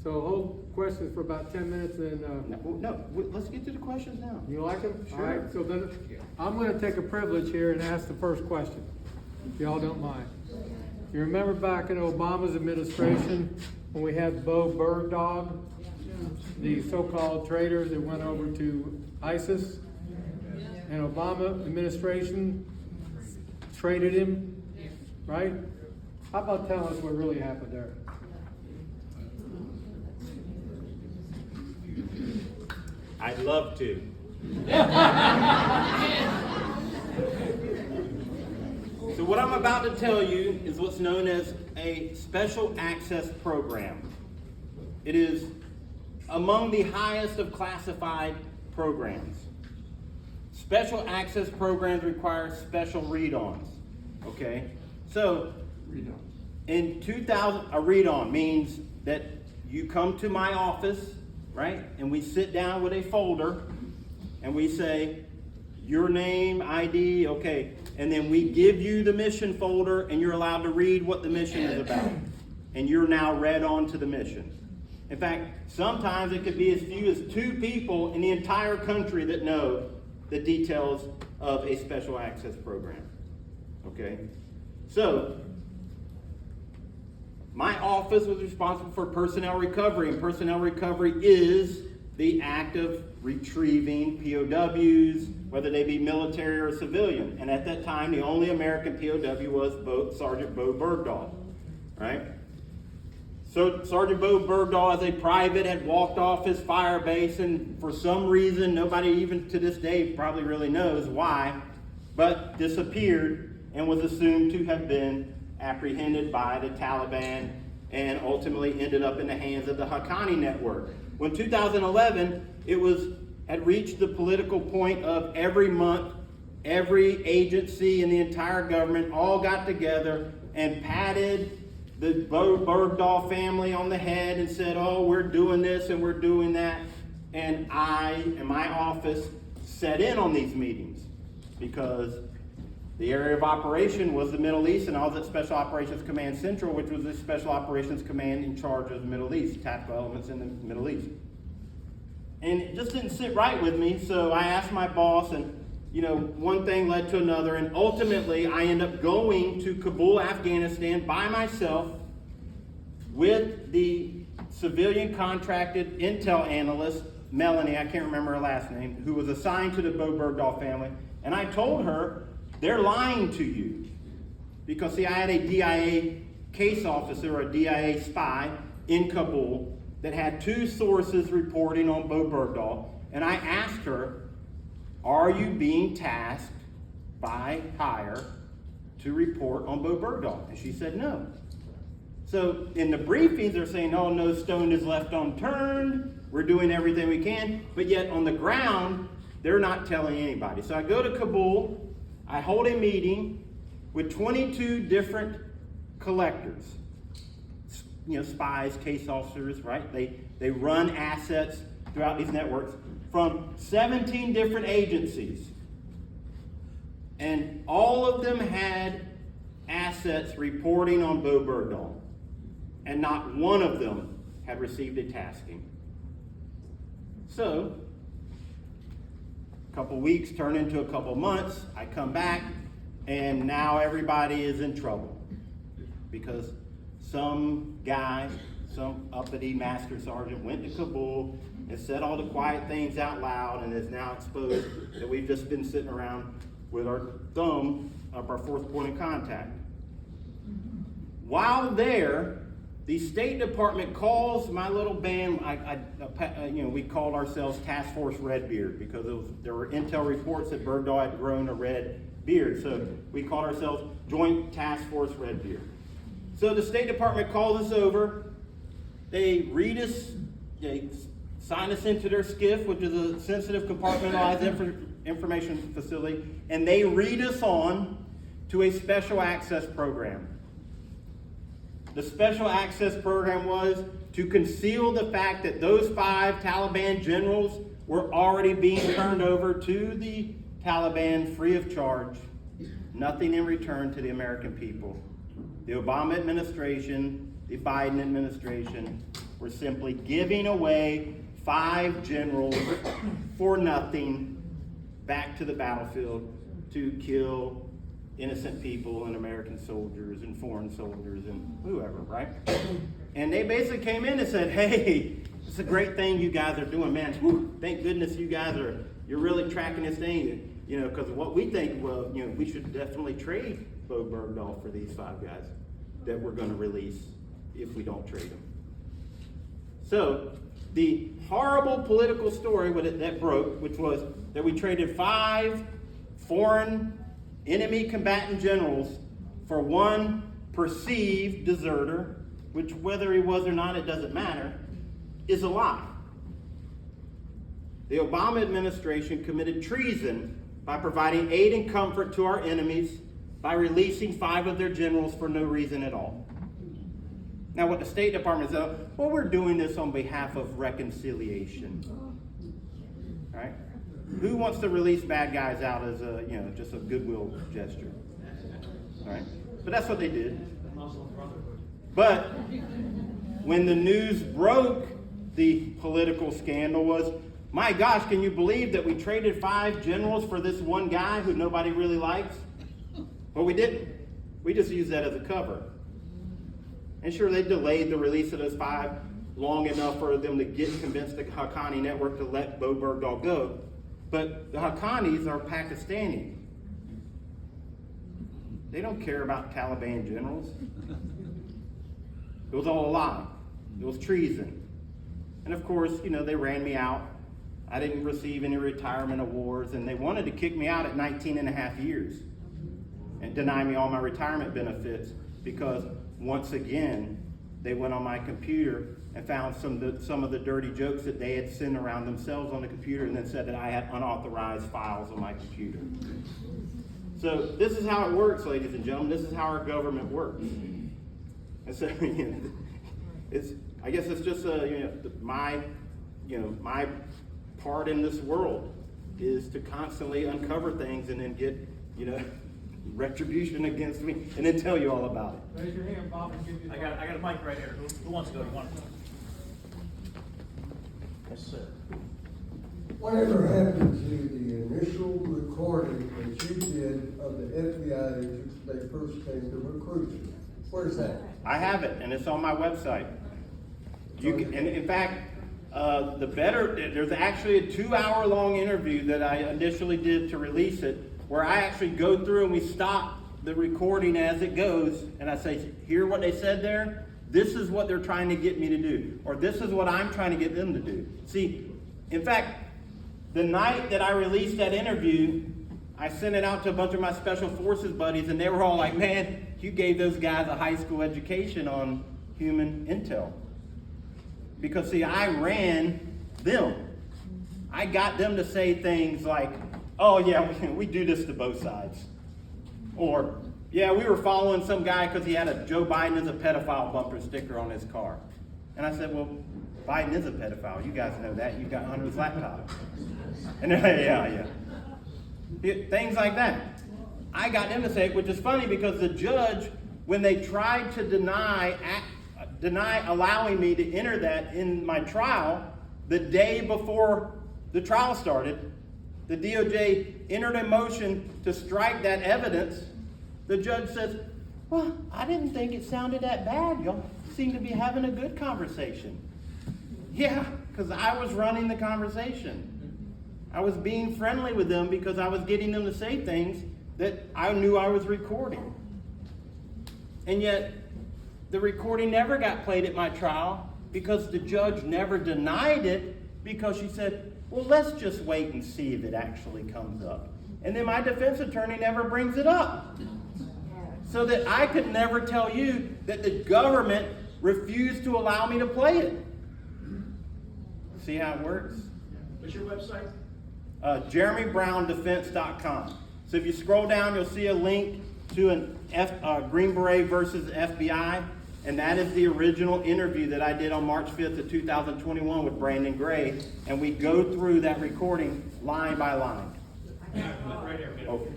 Speaker 5: So hold questions for about 10 minutes, and
Speaker 1: No, let's get to the questions now.
Speaker 5: you like them?
Speaker 1: Sure.
Speaker 5: All right, so then I'm gonna take a privilege here and ask the first question, if y'all don't mind. You remember back in Obama's administration when we had Bo Bergdahl, the so-called traitor that went over to ISIS? And Obama administration traded him, right? How about telling us what really happened there?
Speaker 1: I'd love to. So what I'm about to tell you is what's known as a special access program. It is among the highest of classified programs. Special access programs require special read-ons, okay? So, in 2000, a read-on means that you come to my office, right? And we sit down with a folder and we say, your name, ID, okay. And then we give you the mission folder and you're allowed to read what the mission is about. And you're now read on to the mission. In fact, sometimes it could be as few as 2 people in the entire country that know the details of a special access program, okay? So, my office was responsible for personnel recovery, and personnel recovery is the act of retrieving POWs, whether they be military or civilian. And at that time, the only American POW was Sergeant Bo Bergdahl, right? So Sergeant Bo Bergdahl, as a private, had walked off his fire base, and for some reason, nobody even to this day probably really knows why, but disappeared and was assumed to have been apprehended by the Taliban and ultimately ended up in the hands of the Haqqani network. When 2011, had reached the political point of every month, every agency in the entire government all got together and patted the Bo Bergdahl family on the head and said, oh, we're doing this and we're doing that. And I and my office sat in on these meetings because the area of operation was the Middle East, and I was at Special Operations Command Central, which was the Special Operations Command in charge of the Middle East, tactical elements in the Middle East. And it just didn't sit right with me, so I asked my boss, and one thing led to another, and ultimately I ended up going to Kabul, Afghanistan by myself with the civilian contracted intel analyst, Melanie, I can't remember her last name, who was assigned to the Bo Bergdahl family. And I told her, they're lying to you. Because see, I had a DIA case officer, or a DIA spy in Kabul that had 2 sources reporting on Bo Bergdahl. And I asked her, are you being tasked by hire to report on Bo Bergdahl? And she said no. So in the briefings, they're saying, oh, no stone is left unturned. We're doing everything we can. But yet on the ground, they're not telling anybody. So I go to Kabul. I hold a meeting with 22 different collectors. You know, spies, case officers, right? They run assets throughout these networks from 17 different agencies. And all of them had assets reporting on Bo Bergdahl. And not one of them had received a tasking. So, a couple weeks turn into a couple months. I come back, and now everybody is in trouble. Because some guy, some uppity master sergeant went to Kabul and said all the quiet things out loud and is now exposed that we've just been sitting around with our thumb up our 4th point of contact. While there, the State Department calls my little band. We called ourselves Task Force Redbeard because there were intel reports that Bergdahl had grown a red beard. So we called ourselves Joint Task Force Redbeard. So the State Department calls us over. They read us, they sign us into their SCIF, which is a sensitive compartmentalized information facility, and they read us on to a special access program. The special access program was to conceal the fact that those 5 Taliban generals were already being turned over to the Taliban free of charge, nothing in return to the American people. The Obama administration, the Biden administration were simply giving away 5 generals for nothing back to the battlefield to kill innocent people and American soldiers and foreign soldiers and whoever, right? And they basically came in and said, hey, it's a great thing you guys are doing, man. Whew, thank goodness you're really tracking this thing, you know, because what we think, well, you know, we should definitely trade Bo Bergdahl for these 5 guys that we're going to release if we don't trade them. So the horrible political story that broke, which was that we traded 5 foreign enemy combatant generals for 1 perceived deserter, which whether he was or not, it doesn't matter, is a lie. The Obama administration committed treason by providing aid and comfort to our enemies by releasing 5 of their generals for no reason at all. Now what the State Department says, well, we're doing this on behalf of reconciliation. Right? Who wants to release bad guys out as a, you know, just a goodwill gesture? All right? But that's what they did. But when the news broke, the political scandal was, my gosh, can you believe that we traded 5 generals for this one guy who nobody really likes? Well, we didn't. We just used that as a cover. And sure, they delayed the release of those 5 long enough for them to convince the Haqqani network to let Bo Bergdahl go. But the Haqqanis are Pakistani. They don't care about Taliban generals. It was all a lie. It was treason. And of course, you know, they ran me out. I didn't receive any retirement awards, and they wanted to kick me out at 19 and a half years and deny me all my retirement benefits because, once again, they went on my computer and found some of the dirty jokes that they had sent around themselves on the computer and then said that I had unauthorized files on my computer. So this is how it works, ladies and gentlemen. This is how our government works. And so, you know, I guess it's just my part in this world is to constantly uncover things and then get, you know, retribution against me and then tell you all about it.
Speaker 5: Raise your hand, Bob, and give you.
Speaker 6: I got a mic right here. Who wants to go? You want to? Yes, sir.
Speaker 7: Whatever happened to the initial recording that you did of the FBI agents when they first came to recruit you? Where's that?
Speaker 1: I have it, and it's on my website. You can, and in fact, there's actually a 2-hour long interview that I initially did to release it where I actually go through and we stop the recording as it goes, and I say, hear what they said there? This is what they're trying to get me to do, or this is what I'm trying to get them to do. See, in fact, the night that I released that interview, I sent it out to a bunch of my special forces buddies, and they were all like, man, you gave those guys a high school education on human intel. Because see, I ran them. I got them to say things like, oh yeah, we do this to both sides. Or, yeah, we were following some guy because he had a Joe Biden is a pedophile bumper sticker on his car. And I said, well, Biden is a pedophile. You guys know that. You've got Hunter's laptop. And yeah. Things like that. I got them to say it, which is funny because the judge, when they tried to deny allowing me to enter that in my trial, the day before the trial started, the DOJ entered a motion to strike that evidence. The judge says, well, I didn't think it sounded that bad. Y'all seem to be having a good conversation. Yeah, because I was running the conversation. I was being friendly with them because I was getting them to say things that I knew I was recording. And yet, the recording never got played at my trial because the judge never denied it because she said, well, let's just wait and see if it actually comes up. And then my defense attorney never brings it up. So that I could never tell you that the government refused to allow me to play it. See how it works?
Speaker 6: What's your website?
Speaker 1: JeremyBrownDefense.com. So if you scroll down, you'll see a link to an Green Beret versus FBI. And that is the original interview that I did on March 5th of 2021 with Brandon Gray. And we go through that recording line by line.
Speaker 6: Right here.
Speaker 1: Okay.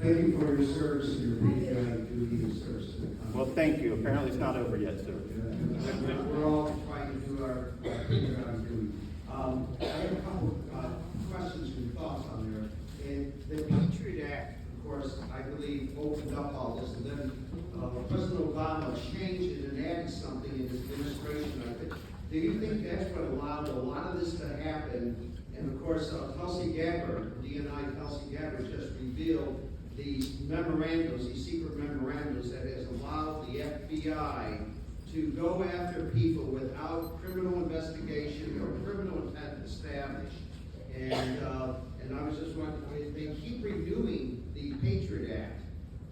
Speaker 7: Thank you for your service and your patriotic duty and service to the country.
Speaker 1: Well, thank you. Apparently it's not over yet, sir.
Speaker 7: We're all trying to do our patriotic duty. I have a couple questions and thoughts on there. And the Patriot Act, of course, I believe opened up all this, and then President Obama changed it and added something in his administration. Do you think that's what allowed a lot of this to happen? And of course, Tulsi Gabbard, DNI Tulsi Gabbard, just revealed these memorandums, these secret memorandums that has allowed the FBI to go after people without criminal investigation or criminal intent established. And I was just wondering, they keep renewing the Patriot Act,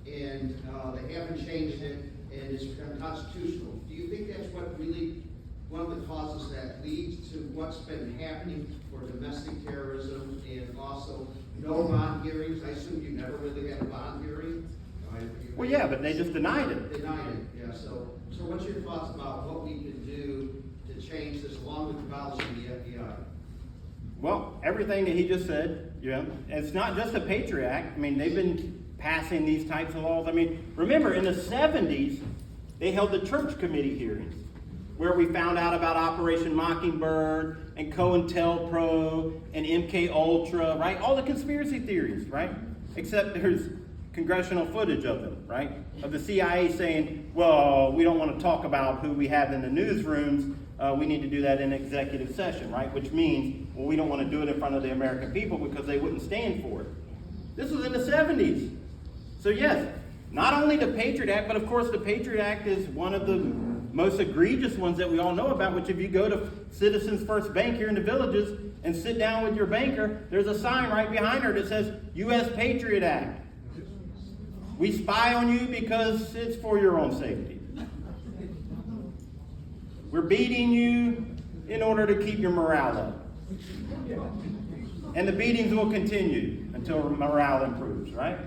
Speaker 7: and they haven't changed it, and it's unconstitutional. Do you think that's what really, one of the causes that leads to what's been happening for domestic terrorism, and also no bond hearings? I assume you never really had a bond hearing?
Speaker 1: Well, yeah, but they just denied it.
Speaker 7: Denied it, yeah. So what's your thoughts about what we can do to change this along with abolishing the FBI?
Speaker 1: Well, everything that he just said, it's not just the Patriot Act. I mean, they've been passing these types of laws. I mean, remember, in the 70s, they held the church committee hearings where we found out about Operation Mockingbird and COINTELPRO and MK Ultra, right? All the conspiracy theories, right? Except there's congressional footage of them, right? Of the CIA saying, well, we don't want to talk about who we have in the newsrooms. We need to do that in executive session, right? Which means, well, we don't want to do it in front of the American people because they wouldn't stand for it. This was in the 70s. So yes, not only the Patriot Act, but of course the Patriot Act is one of the most egregious ones that we all know about, which if you go to Citizens First Bank here in the Villages and sit down with your banker, there's a sign right behind her that says, U.S. Patriot Act. We spy on you because it's for your own safety. We're beating you in order to keep your morale up. And the beatings will continue until morale improves, right?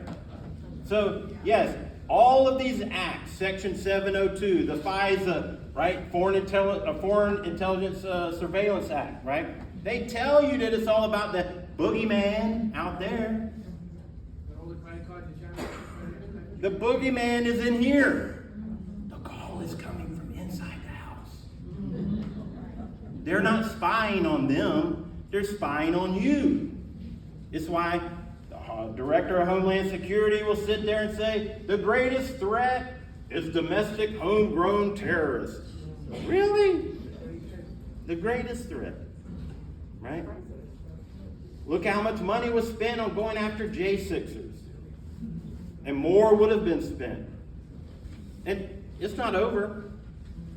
Speaker 1: So, yes, all of these acts, Section 702, the FISA, right? Foreign Intelligence Surveillance Act, right? They tell you that it's all about the boogeyman out there. The boogeyman is in here. The call is coming from inside the house. They're not spying on them. They're spying on you. It's why the Director of Homeland Security will sit there and say, the greatest threat is domestic homegrown terrorists. Really? The greatest threat, right? Look how much money was spent on going after J6ers. and more would have been spent. And it's not over.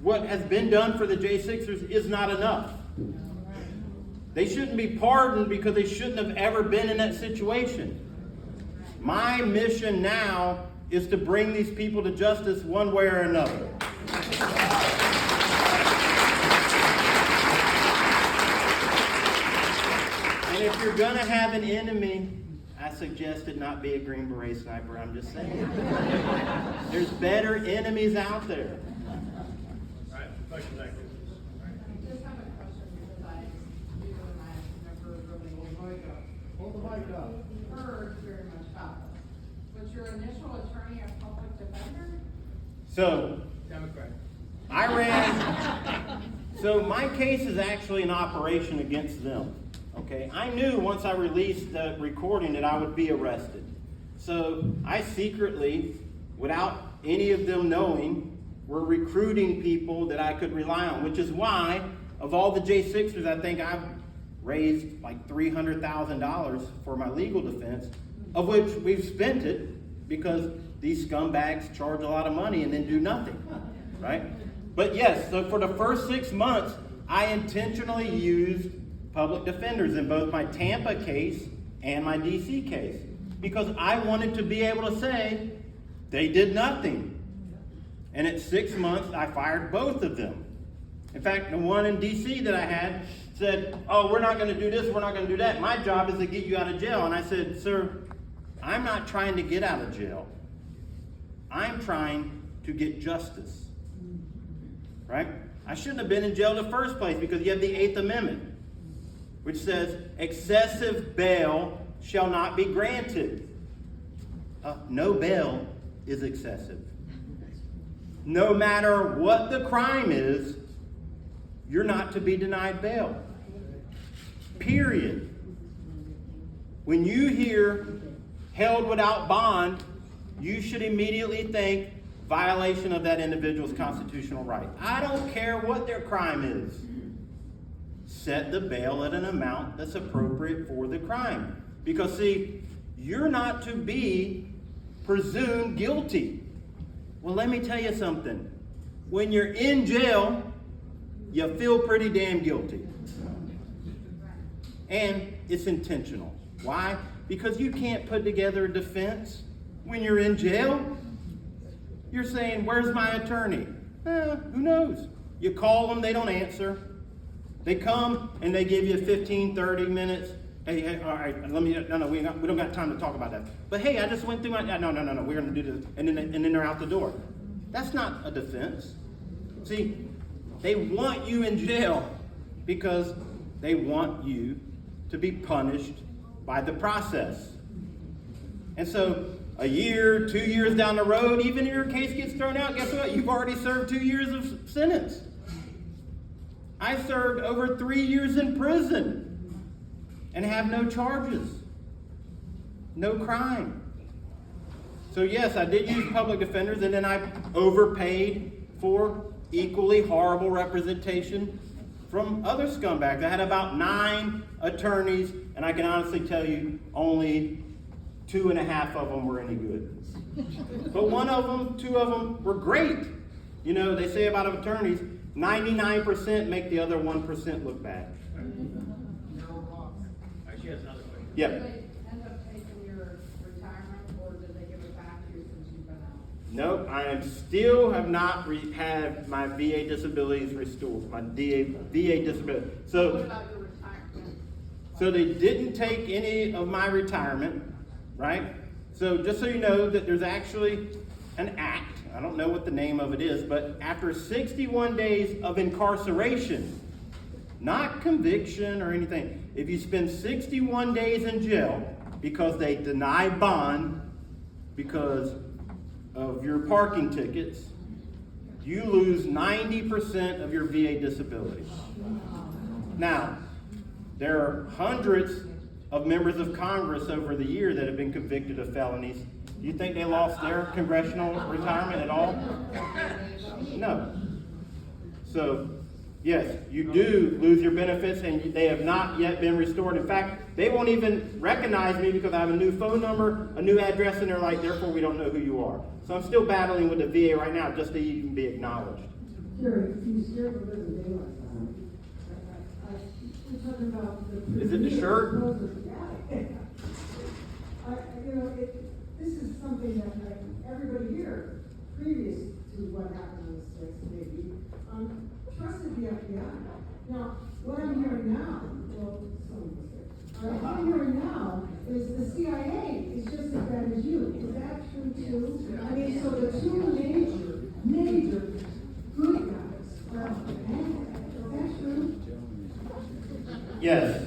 Speaker 1: What has been done for the J6ers is not enough. They shouldn't be pardoned because they shouldn't have ever been in that situation. My mission now is to bring these people to justice one way or another. And if you're going to have an enemy, I suggest it not be a Green Beret sniper. I'm just saying. There's better enemies out there.
Speaker 6: All right, question back there.
Speaker 2: I just have a question because I do and I have never really
Speaker 8: Hold the mic up.
Speaker 2: heard very much about this. Was your initial attorney a public defender?
Speaker 1: So,
Speaker 6: Democrat.
Speaker 1: so my case is actually an operation against them. Okay, I knew once I released the recording that I would be arrested. So I secretly, without any of them knowing, were recruiting people that I could rely on, which is why, of all the J6ers, I think I've raised like $300,000 for my legal defense, of which we've spent it because these scumbags charge a lot of money and then do nothing, right? But yes, so for the first 6 months, I intentionally used public defenders in both my Tampa case and my DC case because I wanted to be able to say they did nothing. And at 6 months, I fired both of them. In fact, the one in DC that I had said, oh, we're not going to do this, we're not going to do that. My job is to get you out of jail. And I said, sir, I'm not trying to get out of jail. I'm trying to get justice. Right? I shouldn't have been in jail in the first place because you have the 8th Amendment, which says excessive bail shall not be granted. No bail is excessive. No matter what the crime is, you're not to be denied bail. Period. When you hear held without bond, you should immediately think violation of that individual's constitutional right. I don't care what their crime is. Set the bail at an amount that's appropriate for the crime. Because see, you're not to be presumed guilty. Well, let me tell you something. When you're in jail, you feel pretty damn guilty. And it's intentional. Why? Because you can't put together a defense when you're in jail. You're saying, where's my attorney? Who knows? You call them, they don't answer. They come and they give you 15, 30 minutes. Hey, all right, we don't got time to talk about that. But hey, I just went through my, no, we're going to do this. And then they're out the door. That's not a defense. See, they want you in jail because they want you to be punished by the process. And so a year, 2 years down the road, even if your case gets thrown out, guess what? You've already served 2 years of sentence. I served over 3 years in prison and have no charges, no crime. So yes, I did use public defenders, and then I overpaid for equally horrible representation from other scumbags. I had about 9 attorneys, and I can honestly tell you only 2.5 of them were any good. But 1 of them, 2 of them were great. You know, they say about attorneys, 99% make the other 1% look bad.
Speaker 6: All right, she has another question.
Speaker 1: Yeah.
Speaker 2: Did they end up taking your retirement or did they give it back to you since you've been out?
Speaker 1: Nope, I am still have not had my VA disabilities restored, my VA disability.
Speaker 2: What
Speaker 1: So,
Speaker 2: about your retirement?
Speaker 1: so they didn't take any of my retirement, right? So just so you know that there's actually an act, I don't know what the name of it is, but after 61 days of incarceration, not conviction or anything, if you spend 61 days in jail because they deny bond because of your parking tickets, you lose 90% of your VA disability. Now, there are hundreds of members of Congress over the year that have been convicted of felonies. Do you think they lost their congressional retirement at all? No. So, Yes, you do lose your benefits, and they have not yet been restored. In fact, they won't even recognize me because I have a new phone number, a new address, and they're like, therefore we don't know who you are. So I'm still battling with the VA right now just to even be acknowledged.
Speaker 8: Jerry, you scared the living daylights out of me. We're talking about the.
Speaker 1: Is it the shirt?
Speaker 8: You know, this is something that, like, everybody here, previous to what happened on the 6th, maybe, trusted the FBI. Now, what I'm hearing now, well, some of us did. What I'm hearing now is the CIA is just as bad as you. Is that true too? I mean, so the two major good guys are bad. Is that true?
Speaker 1: Yes.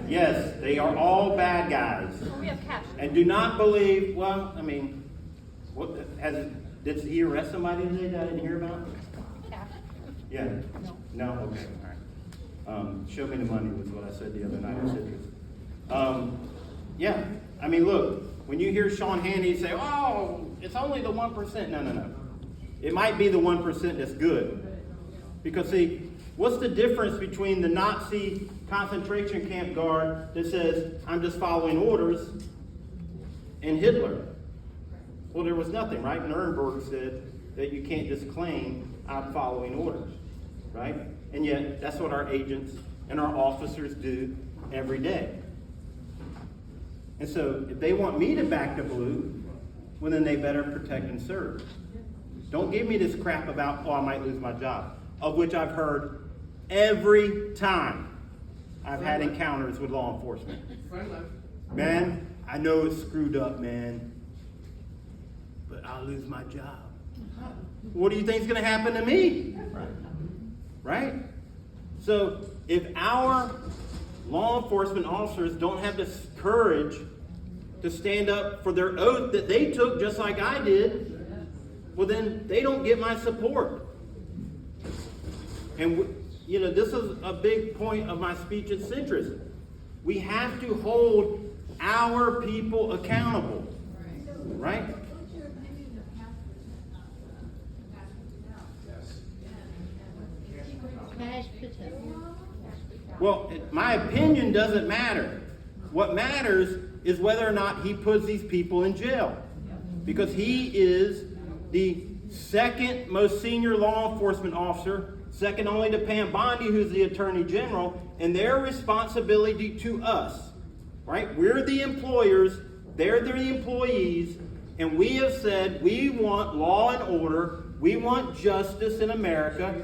Speaker 1: Yes, they are all bad guys.
Speaker 3: Well, we have cash.
Speaker 1: And do not believe, well, I mean, did he arrest somebody today that I didn't hear about?
Speaker 3: Cash.
Speaker 1: Yeah? No? Okay, all right. Show me the money was what I said the other night at Citrus. Yeah, I mean, look, when you hear Sean Hannity say, oh, it's only the 1%. No. It might be the 1% that's good. Because see, what's the difference between the Nazi concentration camp guard that says, I'm just following orders, and Hitler? Well, there was nothing, right? Nuremberg said that you can't just claim I'm following orders, right? And yet, that's what our agents and our officers do every day. And so, if they want me to back the blue, well, then they better protect and serve. Don't give me this crap about, oh, I might lose my job, of which I've heard every time I've had encounters with law enforcement. Man, I know it's screwed up, man, but I'll lose my job. What do you think is going to happen to me? Right? So if our law enforcement officers don't have the courage to stand up for their oath that they took just like I did, well, then they don't get my support. And you know, this is a big point of my speech at Citrus. We have to hold our people accountable, right?
Speaker 2: What's your opinion of
Speaker 3: Cash Patel.
Speaker 1: Well, my opinion doesn't matter. What matters is whether or not he puts these people in jail. Because he is the second most senior law enforcement officer, second only to Pam Bondi, who's the Attorney General, and their responsibility to us, right? We're the employers, they're the employees, and we have said we want law and order, we want justice in America,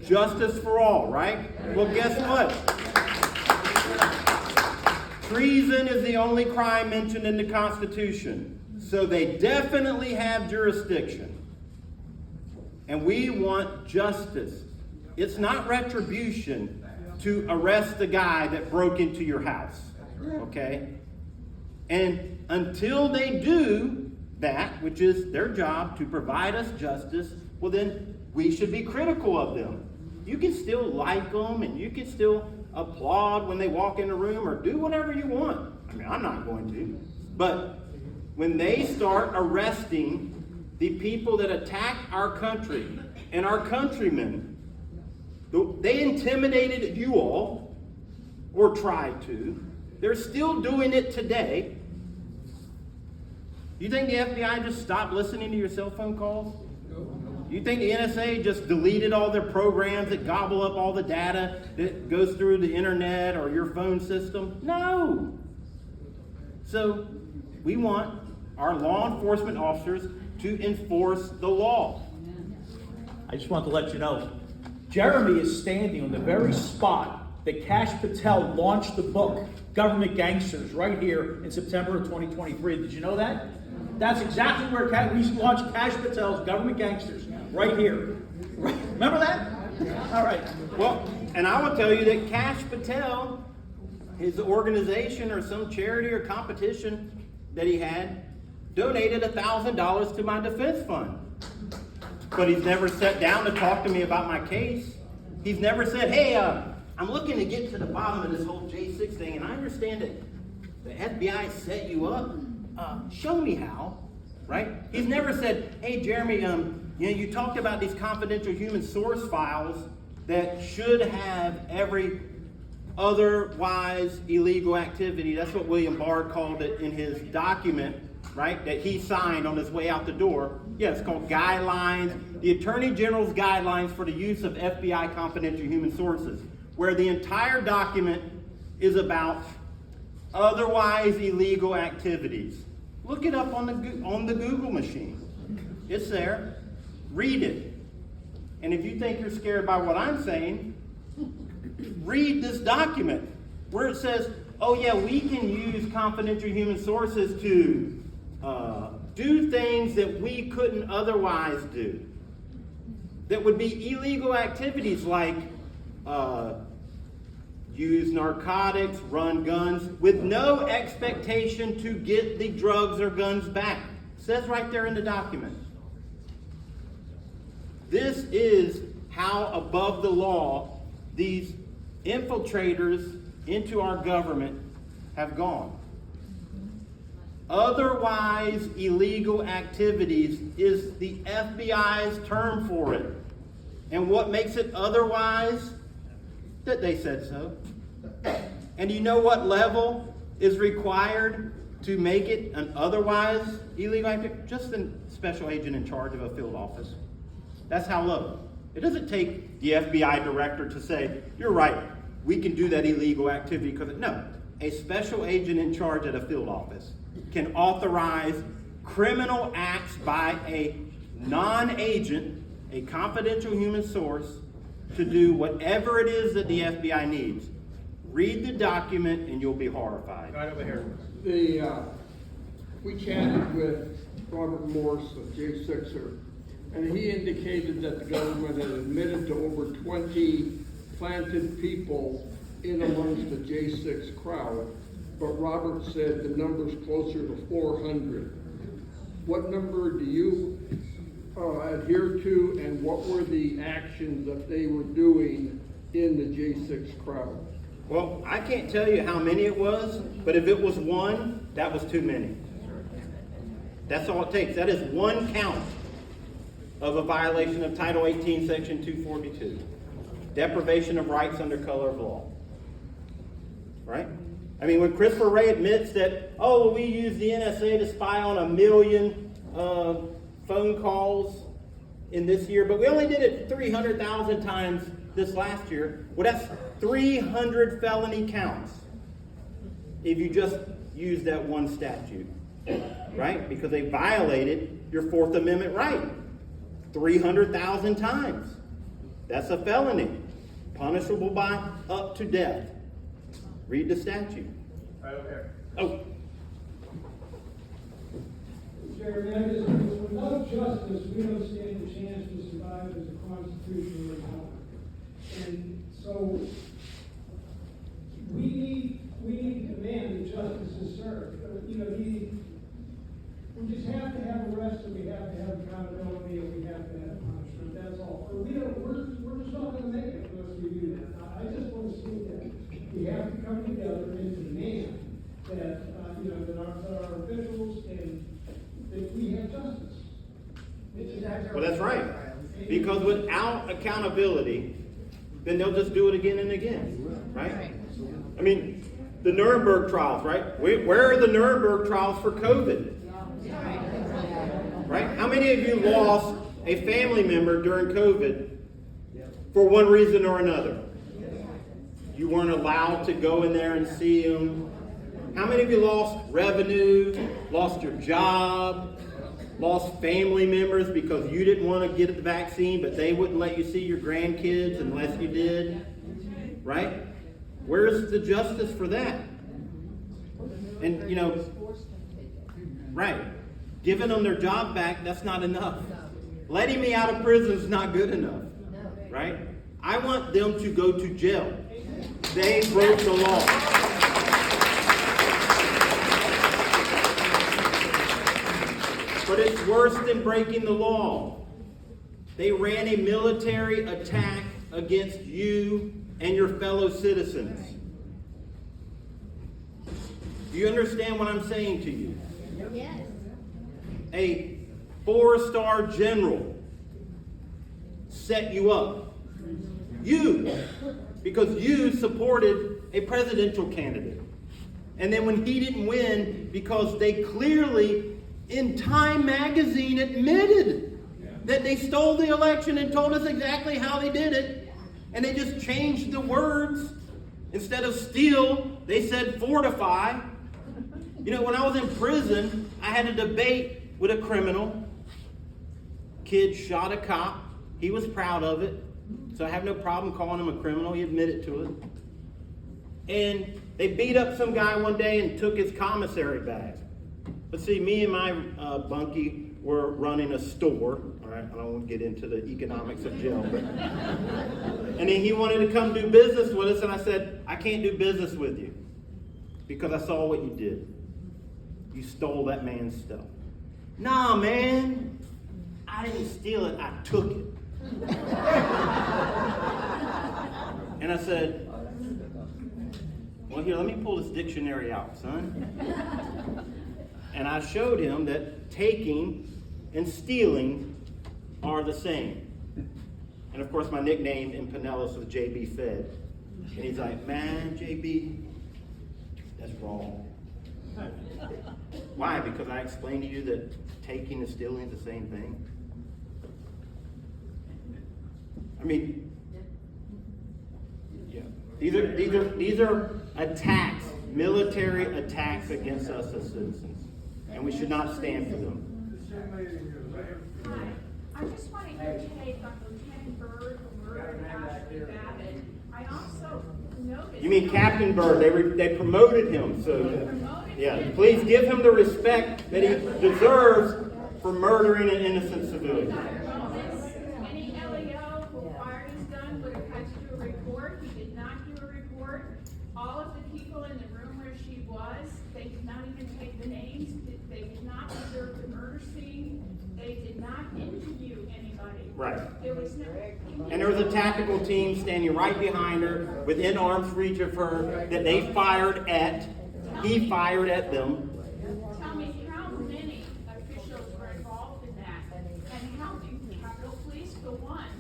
Speaker 1: justice for all, right? Well, guess what? Treason is the only crime mentioned in the Constitution, so they definitely have jurisdiction. And we want justice. It's not retribution to arrest the guy that broke into your house, okay? And until they do that, which is their job to provide us justice, well then we should be critical of them. You can still like them and you can still applaud when they walk in the room or do whatever you want. I mean, I'm not going to. But when they start arresting the people that attack our country and our countrymen, they intimidated you all, or tried to. They're still doing it today. You think the FBI just stopped listening to your cell phone calls? You think the NSA just deleted all their programs that gobble up all the data that goes through the internet or your phone system? No. So we want our law enforcement officers to enforce the law.
Speaker 6: I just want to let you know, Jeremy is standing on the very spot that Cash Patel launched the book, Government Gangsters, right here in September of 2023. Did you know that? That's exactly where we launched Cash Patel's Government Gangsters, right here. Right. Remember that? All right.
Speaker 1: Well, and I will tell you that Cash Patel, his organization or some charity or competition that he had, donated $1,000 to my defense fund. But he's never sat down to talk to me about my case. He's never said, hey, I'm looking to get to the bottom of this whole J6 thing, and I understand that the FBI set you up. Show me how, right? He's never said, hey, Jeremy, you know, you talked about these confidential human source files that should have every otherwise illegal activity. That's what William Barr called it in his document, right, that he signed on his way out the door. Yeah, it's called Guidelines, the Attorney General's Guidelines for the Use of FBI Confidential Human Sources, where the entire document is about otherwise illegal activities. Look it up on the Google machine. It's there. Read it. And if you think you're scared by what I'm saying, read this document where it says, oh yeah, we can use confidential human sources to do things that we couldn't otherwise do. That would be illegal activities like use narcotics, run guns, with no expectation to get the drugs or guns back. It says right there in the document. This is how above the law these infiltrators into our government have gone. Otherwise illegal activities is the FBI's term for it. And what makes it otherwise? That they said so. And do you know what level is required to make it an otherwise illegal activity? Just a special agent in charge of a field office. That's how low. It doesn't take the FBI director to say, you're right, we can do that illegal activity because no. A special agent in charge at a field office can authorize criminal acts by a non-agent, a confidential human source, to do whatever it is that the FBI needs. Read the document and you'll be horrified.
Speaker 6: Right over here.
Speaker 9: We chatted with Robert Morse of J6er, and he indicated that the government had admitted to over 20 planted people in amongst the J6 crowd, but Robert said the number's closer to 400. What number do you adhere to, and what were the actions that they were doing in the J6 crowd?
Speaker 1: Well, I can't tell you how many it was, but if it was one, that was too many. That's all it takes. That is one count of a violation of Title 18, Section 242. Deprivation of rights under color of law. Right? I mean, when Christopher Wray admits that, oh, well, we used the NSA to spy on 1 million phone calls in this year, but we only did it 300,000 times this last year. Well, that's 300 felony counts if you just use that one statute, right? Because they violated your Fourth Amendment right 300,000 times. That's a felony, punishable by up to death. Read the statute.
Speaker 6: Right over here.
Speaker 1: Oh.
Speaker 10: Jeremy, I just, without justice, we don't stand a chance to survive as a constitutional republic. And so, we need to demand that justice is served. You know, we just have to have arrest, and we have to have accountability, and we have to have punishment. That's all. We're just not going to make it unless we do that. I just want to see that we have to come together and demand that that our officials and that we have justice.
Speaker 1: Well, that's right. Because without accountability, then they'll just do it again and again, right? I mean, the Nuremberg trials, right? Where are the Nuremberg trials for COVID? Right? How many of you lost a family member during COVID for one reason or another? You weren't allowed to go in there and see them. How many of you lost revenue, lost your job, lost family members because you didn't want to get the vaccine, but they wouldn't let you see your grandkids unless you did? Right? Where's the justice for that? And, right. Giving them their job back, that's not enough. Letting me out of prison is not good enough. Right? I want them to go to jail. They broke the law. But it's worse than breaking the law. They ran a military attack against you and your fellow citizens. Do you understand what I'm saying to you?
Speaker 3: Yes.
Speaker 1: a 4-star general set you up. You, because you supported a presidential candidate. And then when he didn't win, because they clearly, in Time magazine, admitted that they stole the election and told us exactly how they did it. And they just changed the words. Instead of steal, they said fortify. You know, when I was in prison, I had a debate with a criminal. Kid shot a cop. He was proud of it. So I have no problem calling him a criminal. He admitted to it. And they beat up some guy one day and took his commissary bag. But see, me and my bunkie were running a store. All right, I don't want to get into the economics of jail. But and then he wanted to come do business with us, and I said, I can't do business with you because I saw what you did. You stole that man's stuff. Nah, man, I didn't steal it, I took it. And I said, well, here, let me pull this dictionary out, son. And I showed him that taking and stealing are the same. And of course, my nickname in Pinellas was JB Fed. And he's like, man, JB, that's wrong. Why? Because I explained to you that taking and stealing is the same thing. I mean, yeah, these are attacks, military attacks against us as citizens, and we should not stand for them.
Speaker 2: Hi, I just want to hear take on Lieutenant Byrd, who murdered Ashley Babbitt. I also noticed.
Speaker 1: You mean Captain Byrd? They promoted him, so yeah. Please give him the respect that he deserves for murdering an innocent civilian.
Speaker 2: Any LEO who fired his gun would have had to do a report. He did not do a report. All of the people in the room where she was, they did not even take the names. They did not observe the murder scene. They did not interview anybody.
Speaker 1: Right.
Speaker 2: There was no.
Speaker 1: And there was a tactical team standing right behind her, within arm's reach of her, that they fired at. He fired at them.
Speaker 2: Tell me how many officials were involved in that, and how many Capitol Police for one,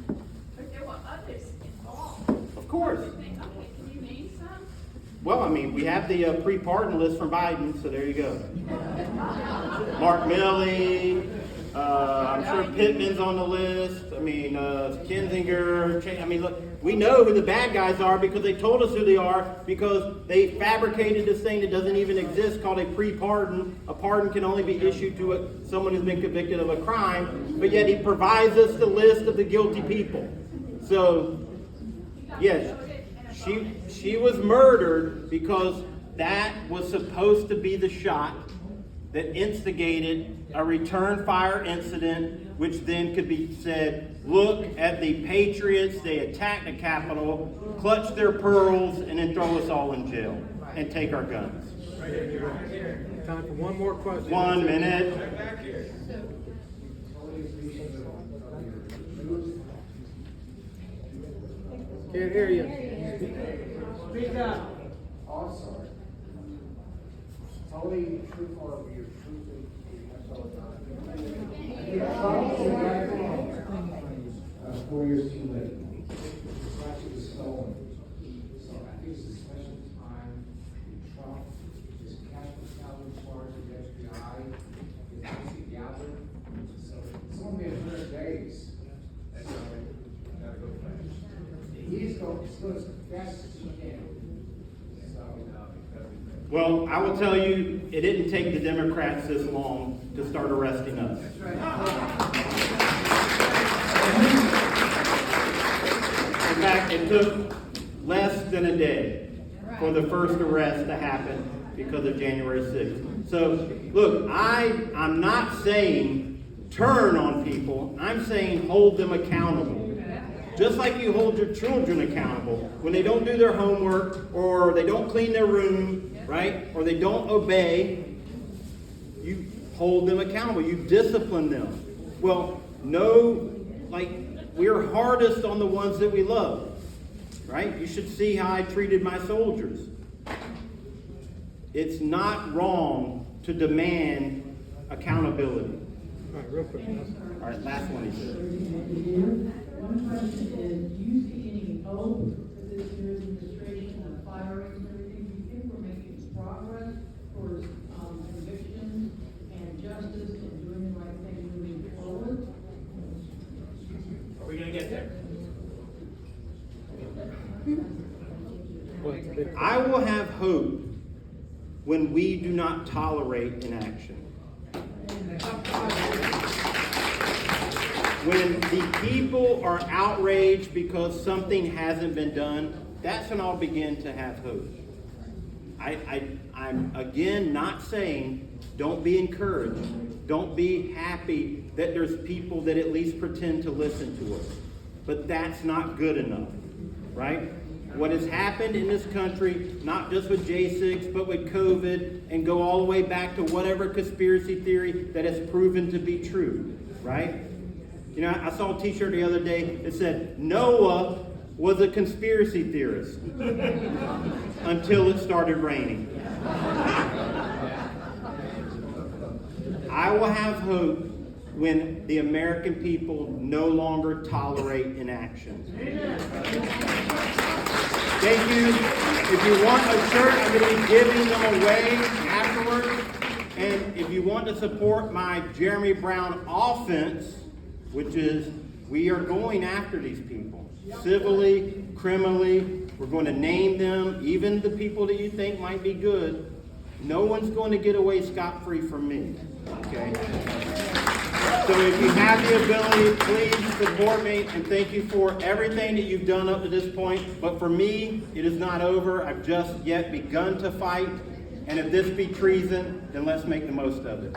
Speaker 2: but there were others involved.
Speaker 1: Of course.
Speaker 2: Okay, can you name some?
Speaker 1: Well, I mean, we have the pre-pardon list from Biden, so there you go. Mark Milley, I'm sure Pittman's on the list. I mean, Kinzinger. I mean, look, we know who the bad guys are because they told us who they are because they fabricated this thing that doesn't even exist called a pre-pardon. A pardon can only be issued to someone who's been convicted of a crime, but yet he provides us the list of the guilty people. So, yes, she was murdered because that was supposed to be the shot that instigated a return fire incident, which then could be said, look at the patriots, they attacked the Capitol, clutch their pearls, and then throw us all in jail and take our guns.
Speaker 5: Time for one more question.
Speaker 1: 1 minute.
Speaker 5: Can't hear you.
Speaker 10: Speak up.
Speaker 7: Oh, sorry. Tell me the truth or your truth. 4 years too late. It's actually stolen. So I think it's a special time in Trump. This cash was held in charge of the FBI. It's actually gathered. So it's only been 100 days. He's going as fast as he can.
Speaker 1: Well, I will tell you, it didn't take the Democrats this long to start arresting us. In fact, it took less than a day for the first arrest to happen because of January 6th. So, look, I'm not saying turn on people. I'm saying hold them accountable. Just like you hold your children accountable when they don't do their homework or they don't clean their room, right? Or they don't obey, you hold them accountable. You discipline them. Well, no, like, we're hardest on the ones that we love, right? You should see how I treated my soldiers. It's not wrong to demand accountability. accountability.
Speaker 5: All right, real quick.
Speaker 1: All right, last one he said.
Speaker 11: One question is, do you see any hope for this new administration of firing and everything? Do you think we're making progress towards convictions and justice and doing the right thing moving forward?
Speaker 6: Are we gonna get there?
Speaker 1: I will have hope when we do not tolerate inaction. When the people are outraged because something hasn't been done, that's when I'll begin to have hope. I'm again not saying don't be encouraged, don't be happy that there's people that at least pretend to listen to us. But that's not good enough, right? What has happened in this country, not just with J6, but with COVID, and go all the way back to whatever conspiracy theory that has proven to be true, right? You know, I saw a t-shirt the other day that said, Noah was a conspiracy theorist until it started raining. I will have hope when the American people no longer tolerate inaction. Thank you. If you want a shirt, I'm going to be giving them away afterwards. And if you want to support my Jeremy Brown offense, which is we are going after these people, civilly, criminally. We're going to name them, even the people that you think might be good. No one's going to get away scot-free from me, okay? So if you have the ability, please support me, and thank you for everything that you've done up to this point. But for me, it is not over. I've just yet begun to fight, and if this be treason, then let's make the most of it.